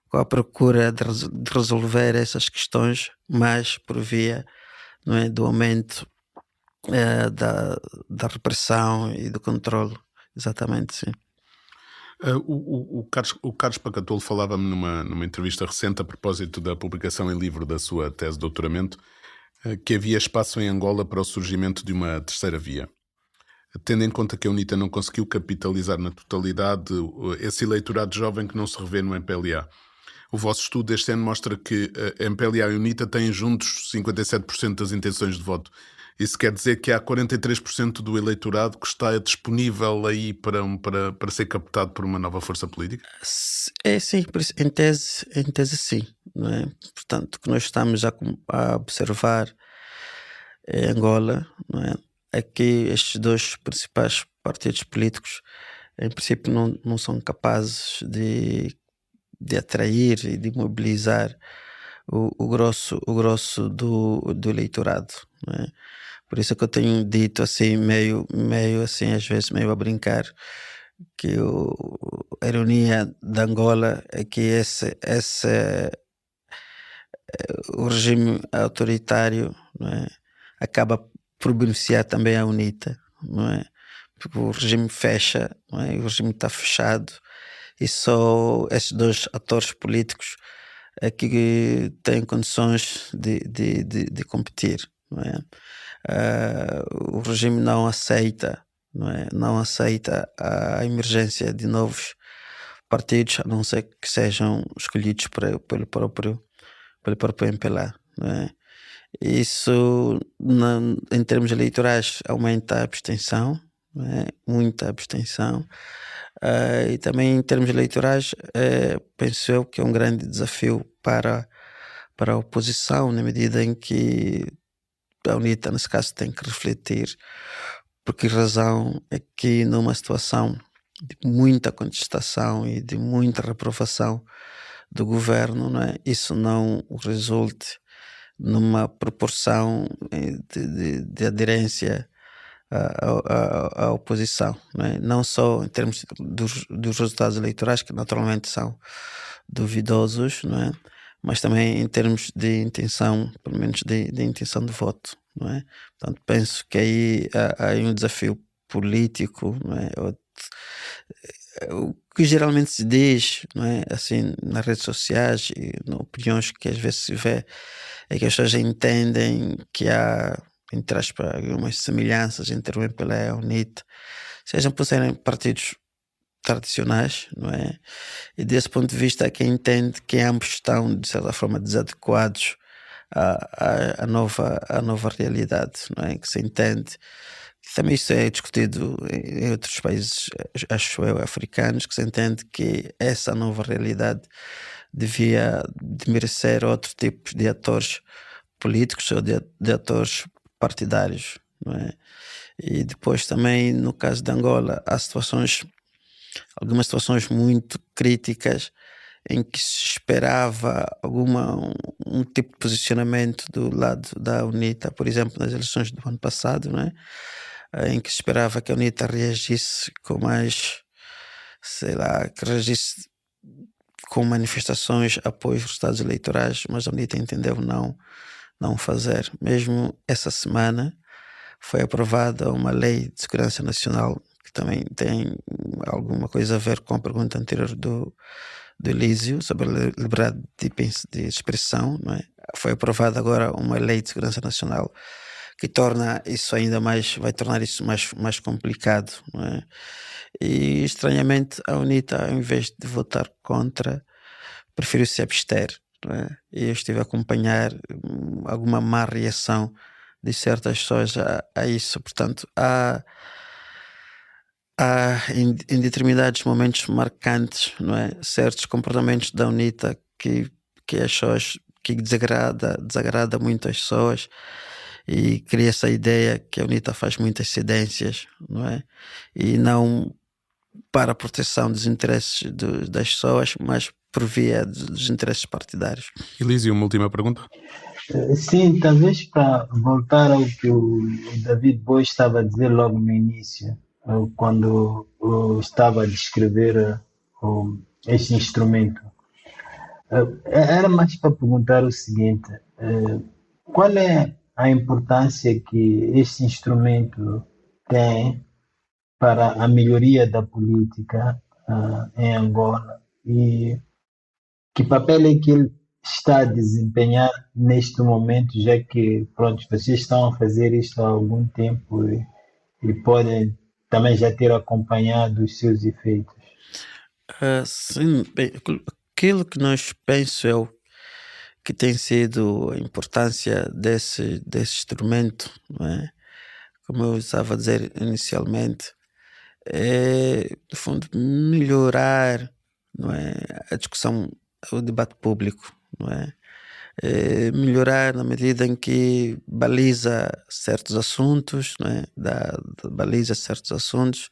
com a procura de resolver essas questões, mas por via, não é, do aumento da repressão e do controle. Exatamente, sim.
O Carlos Pacatolo falava-me numa entrevista recente a propósito da publicação em livro da sua tese de doutoramento, que havia espaço em Angola para o surgimento de uma terceira via. Tendo em conta que a UNITA não conseguiu capitalizar na totalidade esse eleitorado jovem que não se revê no MPLA. O vosso estudo deste ano mostra que a MPLA e a UNITA têm juntos 57% das intenções de voto. Isso quer dizer que há 43% do eleitorado que está disponível aí para ser captado por uma nova força política?
É sim, por isso, em tese sim, não é? Portanto, o que nós estamos a observar em Angola, não é? É que estes dois principais partidos políticos, em princípio, não são capazes de atrair e de mobilizar o grosso do eleitorado, não é? Por isso é que eu tenho dito assim, meio assim, às vezes meio a brincar, que a ironia de Angola é que o regime autoritário, não é, acaba por beneficiar também a UNITA, não é? Porque o regime fecha, não é? O regime está fechado e só esses dois atores políticos é que têm condições de competir, não é? O regime não aceita, não é? Não aceita a emergência de novos partidos, a não ser que sejam escolhidos pelo próprio MPLA, não é? Isso, em termos eleitorais, aumenta a abstenção, não é? Muita abstenção. E também em termos eleitorais, penso eu que é um grande desafio para a oposição, na medida em que a UNITA, nesse caso, tem que refletir por que razão é que numa situação de muita contestação e de muita reprovação do governo, não é? Isso não resulte numa proporção de aderência à oposição, não é? Não só em termos dos resultados eleitorais, que naturalmente são duvidosos, não é? Mas também em termos de intenção, pelo menos de intenção de voto, não é? Portanto, penso que aí há um desafio político, não é? O que geralmente se diz, não é? Assim, nas redes sociais e nas opiniões que às vezes se vê, é que as pessoas entendem que há entre aspas, algumas semelhanças entre o MPLA e a UNITA, sejam por serem partidos tradicionais, não é? E desse ponto de vista, quem entende que ambos estão, de certa forma, desadequados à nova realidade, não é? Que se entende. Também isso é discutido em outros países, acho eu, africanos, que se entende que essa nova realidade devia de merecer outro tipo de atores políticos ou de atores partidários, não é? E depois também, no caso de Angola, há algumas situações muito críticas em que se esperava um tipo de posicionamento do lado da UNITA, por exemplo, nas eleições do ano passado, não é? Em que se esperava que a UNITA reagisse com mais, sei lá, que reagisse com manifestações após os resultados eleitorais, mas a UNITA entendeu não fazer. Mesmo essa semana foi aprovada uma lei de segurança nacional que também tem alguma coisa a ver com a pergunta anterior do Elísio sobre a liberdade de expressão, não é? Foi aprovada agora uma lei de segurança nacional que torna isso ainda mais, vai tornar isso mais complicado, não é? E estranhamente a UNITA, ao invés de votar contra, preferiu se abster, não é? E eu estive a acompanhar alguma má reação de certas pessoas a isso. Portanto, há em determinados momentos marcantes, não é? Certos comportamentos da UNITA que as pessoas, que desagrada muito as pessoas, e cria essa ideia que a UNITA faz muitas cedências, não é? E não para a proteção dos interesses das pessoas, mas por via dos interesses partidários.
Elísio, uma última pergunta?
Sim, talvez para voltar ao que o David Boy estava a dizer logo no início, quando estava a descrever este instrumento. Era mais para perguntar o seguinte: qual é a importância que este instrumento tem para a melhoria da política em Angola, e que papel é que ele está a desempenhar neste momento, já que, pronto, vocês estão a fazer isto há algum tempo e podem também já ter acompanhado os seus efeitos?
Sim, bem, aquilo que nós penso eu que tem sido a importância desse instrumento, não é? Como eu estava a dizer inicialmente, é, no fundo, melhorar, não é, a discussão, o debate público, não é? Melhorar na medida em que baliza certos assuntos, não é? Baliza certos assuntos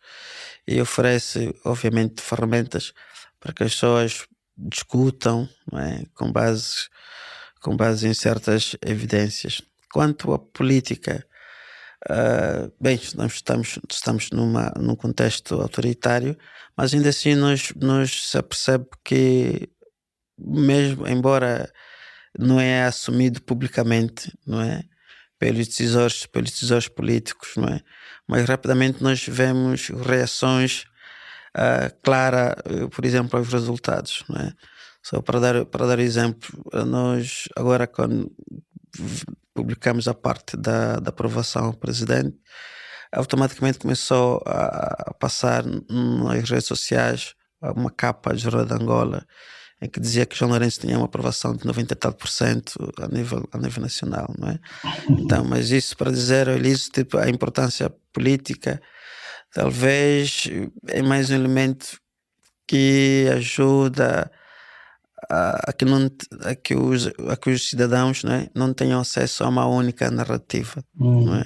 e oferece, obviamente, ferramentas para que as pessoas discutam, não é? Com base em certas evidências. Quanto à política, bem, nós estamos num contexto autoritário, mas ainda assim nós se percebe que, mesmo embora não é assumido publicamente, não é, pelos decisores políticos, não é, mas rapidamente nós vemos reações claras, por exemplo, aos resultados, não é? Só para dar exemplo, nós agora, quando publicamos a parte da aprovação ao presidente, automaticamente começou a passar nas redes sociais uma capa de Jornal de Angola em que dizia que João Lourenço tinha uma aprovação de 90 e tal % a nível nacional, não é? Então, mas isso para dizer, Elísio, tipo, a importância política talvez é mais um elemento que ajuda a que os cidadãos, não é, não tenham acesso a uma única narrativa, não é?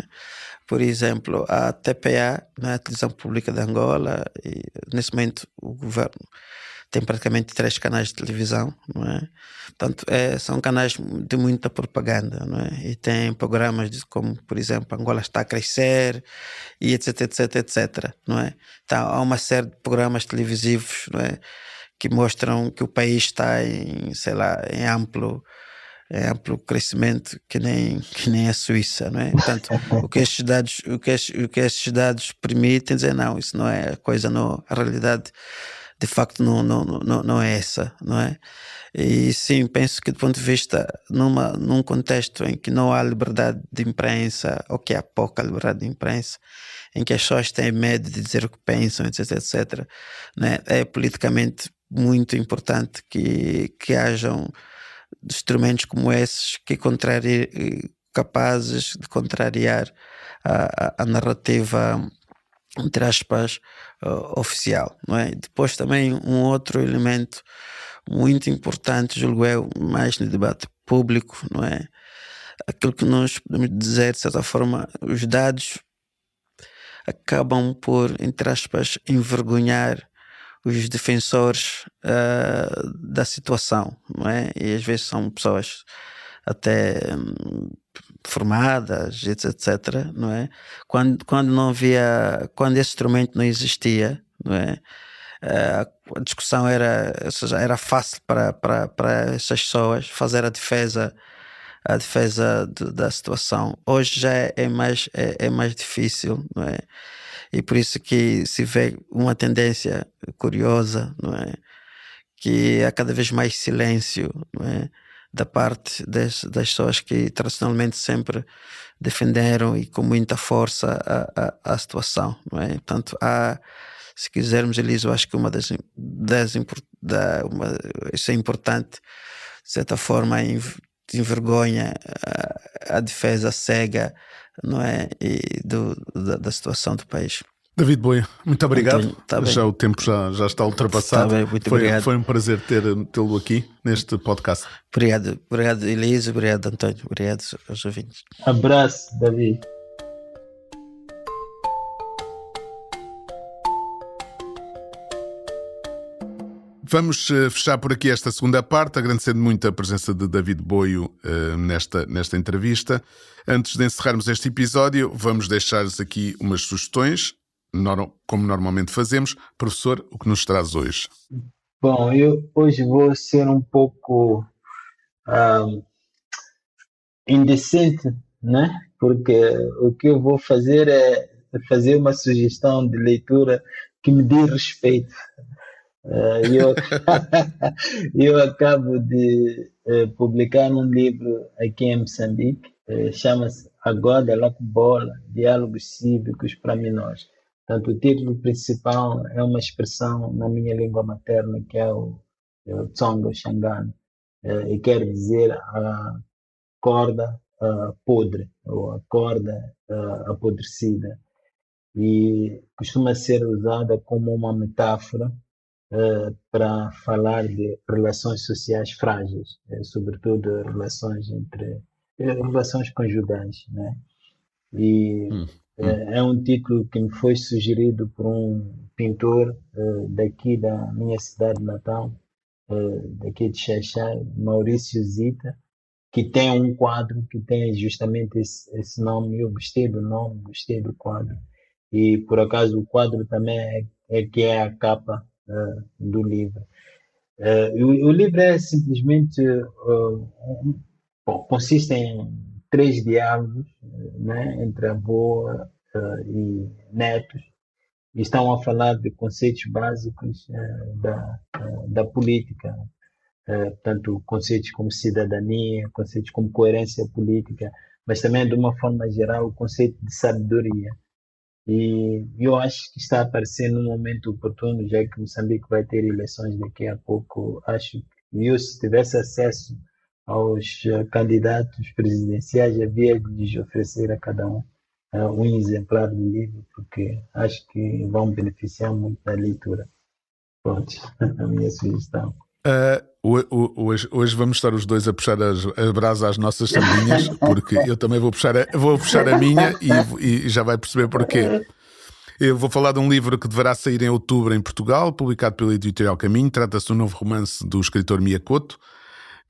Por exemplo, a TPA, né, a Televisão Pública de Angola, e nesse momento o governo tem praticamente 3 canais de televisão, não é? Portanto, são canais de muita propaganda, não é? E tem programas como, por exemplo, Angola está a crescer, e etc, etc, etc, não é? Então, há uma série de programas televisivos, não é, que mostram que o país está em, sei lá, em amplo crescimento, que nem a Suíça, não é? Portanto, o que estes dados permitem dizer, não, isso não é a realidade de facto não é essa, não é? E sim, penso que do ponto de vista, num contexto em que não há liberdade de imprensa, ou que há pouca liberdade de imprensa, em que as pessoas têm medo de dizer o que pensam, etc., né? É politicamente muito importante que hajam instrumentos como esses que capazes de contrariar a narrativa, entre aspas, oficial, não é? Depois também um outro elemento muito importante, julgo eu, mais no debate público, não é? Aquilo que nós podemos dizer, de certa forma, os dados acabam por, entre aspas, envergonhar os defensores da situação, não é? E às vezes são pessoas até formadas, etc., não é? Quando não havia, quando esse instrumento não existia, não é? A discussão ou seja, era fácil para essas pessoas fazer a defesa da situação. Hoje já é mais difícil, não é? E por isso que se vê uma tendência curiosa, não é? Que há cada vez mais silêncio, não é? Da parte das pessoas que tradicionalmente sempre defenderam e com muita força a situação, não é? Portanto, se quisermos, Elisa, eu acho que isso é importante, de certa forma, envergonha a defesa cega, não é? Da situação do país.
David Boio, muito obrigado.
António, tá bem.
Já o tempo já está ultrapassado.
Tá bem, muito obrigado.
Foi um prazer tê-lo aqui neste podcast.
Obrigado, Elisa. Obrigado, António. Obrigado aos ouvintes.
Abraço, David.
Vamos fechar por aqui esta segunda parte, agradecendo muito a presença de David Boio nesta entrevista. Antes de encerrarmos este episódio, vamos deixar-lhes aqui umas sugestões, como normalmente fazemos. Professor, o que nos traz hoje?
Bom, eu hoje vou ser um pouco indecente, né? Porque o que eu vou fazer é fazer uma sugestão de leitura que me diz respeito. Eu acabo de publicar um livro aqui em Moçambique, chama-se Agora La Bola, Diálogos Cívicos para Menores. Portanto, o título principal é uma expressão na minha língua materna, que é o Tsonga Xangana, e quer dizer a corda podre, ou a corda apodrecida, e costuma ser usada como uma metáfora para falar de relações sociais frágeis, sobretudo relações conjugais, né? E é um título que me foi sugerido por um pintor daqui da minha cidade natal, daqui de Xaixai, Maurício Zita, que tem um quadro que tem justamente esse nome. Eu gostei do nome, gostei do quadro, e por acaso o quadro também é a capa do livro. O livro é simplesmente consiste em 3 diálogos, né, entre avô e netos, e estão a falar de conceitos básicos da política, portanto, conceitos como cidadania, conceitos como coerência política, mas também, de uma forma geral, o conceito de sabedoria. E eu acho que está a aparecer num momento oportuno, já que Moçambique vai ter eleições daqui a pouco. Acho que eu, se tivesse acesso aos candidatos presidenciais, havia de lhes oferecer a cada um um exemplar do livro, porque acho que vão beneficiar muito da leitura. Pronto, a minha sugestão.
Hoje vamos estar os dois a puxar a brasa às nossas sardinhas, porque eu também vou puxar a minha e já vai perceber porquê. Eu vou falar de um livro que deverá sair em outubro em Portugal, publicado pela Editorial Caminho. Trata-se de um novo romance do escritor Mia Couto,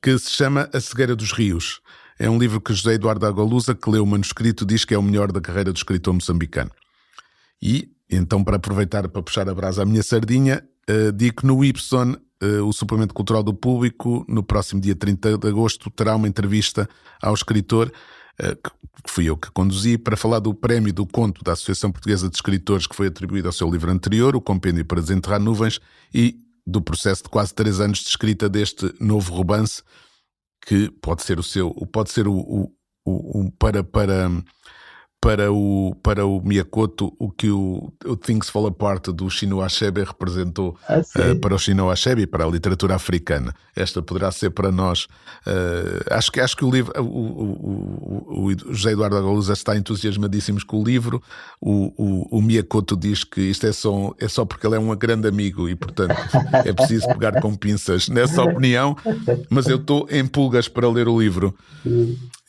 que se chama A Cegueira dos Rios. É um livro que José Eduardo Agolusa, que leu o manuscrito, diz que é o melhor da carreira do escritor moçambicano. E, então, para aproveitar para puxar a brasa à minha sardinha, digo que no Y, o Suplemento Cultural do Público, no próximo dia 30 de agosto, terá uma entrevista ao escritor que fui eu que conduzi, para falar do prémio do conto da Associação Portuguesa de Escritores, que foi atribuído ao seu livro anterior, O Compêndio para Desenterrar Nuvens, e do processo de quase 3 anos de escrita deste novo romance, que pode ser para o Miyakoto o que o Things Fall Apart do Chinua Achebe representou para o Chinua Achebe e para a literatura africana. Esta poderá ser para nós. Acho que o livro, o José Eduardo Agalusa está entusiasmadíssimo com o livro. O Miyakoto diz que isto é só porque ele é um grande amigo e, portanto, é preciso pegar com pinças nessa opinião, mas eu estou em pulgas para ler o livro.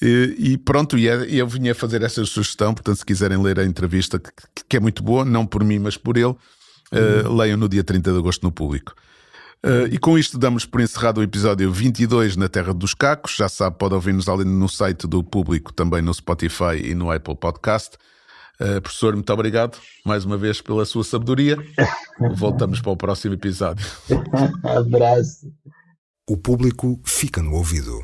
E pronto, eu vinha fazer essa sugestão, portanto, se quiserem ler a entrevista, que é muito boa, não por mim, mas por ele, leiam no dia 30 de agosto no Público. E com isto damos por encerrado o episódio 22 na Terra dos Cacos. Já sabe, pode ouvir-nos além no site do Público, também no Spotify e no Apple Podcast. Professor, muito obrigado mais uma vez pela sua sabedoria. Voltamos para o próximo episódio.
Abraço.
O Público fica no ouvido.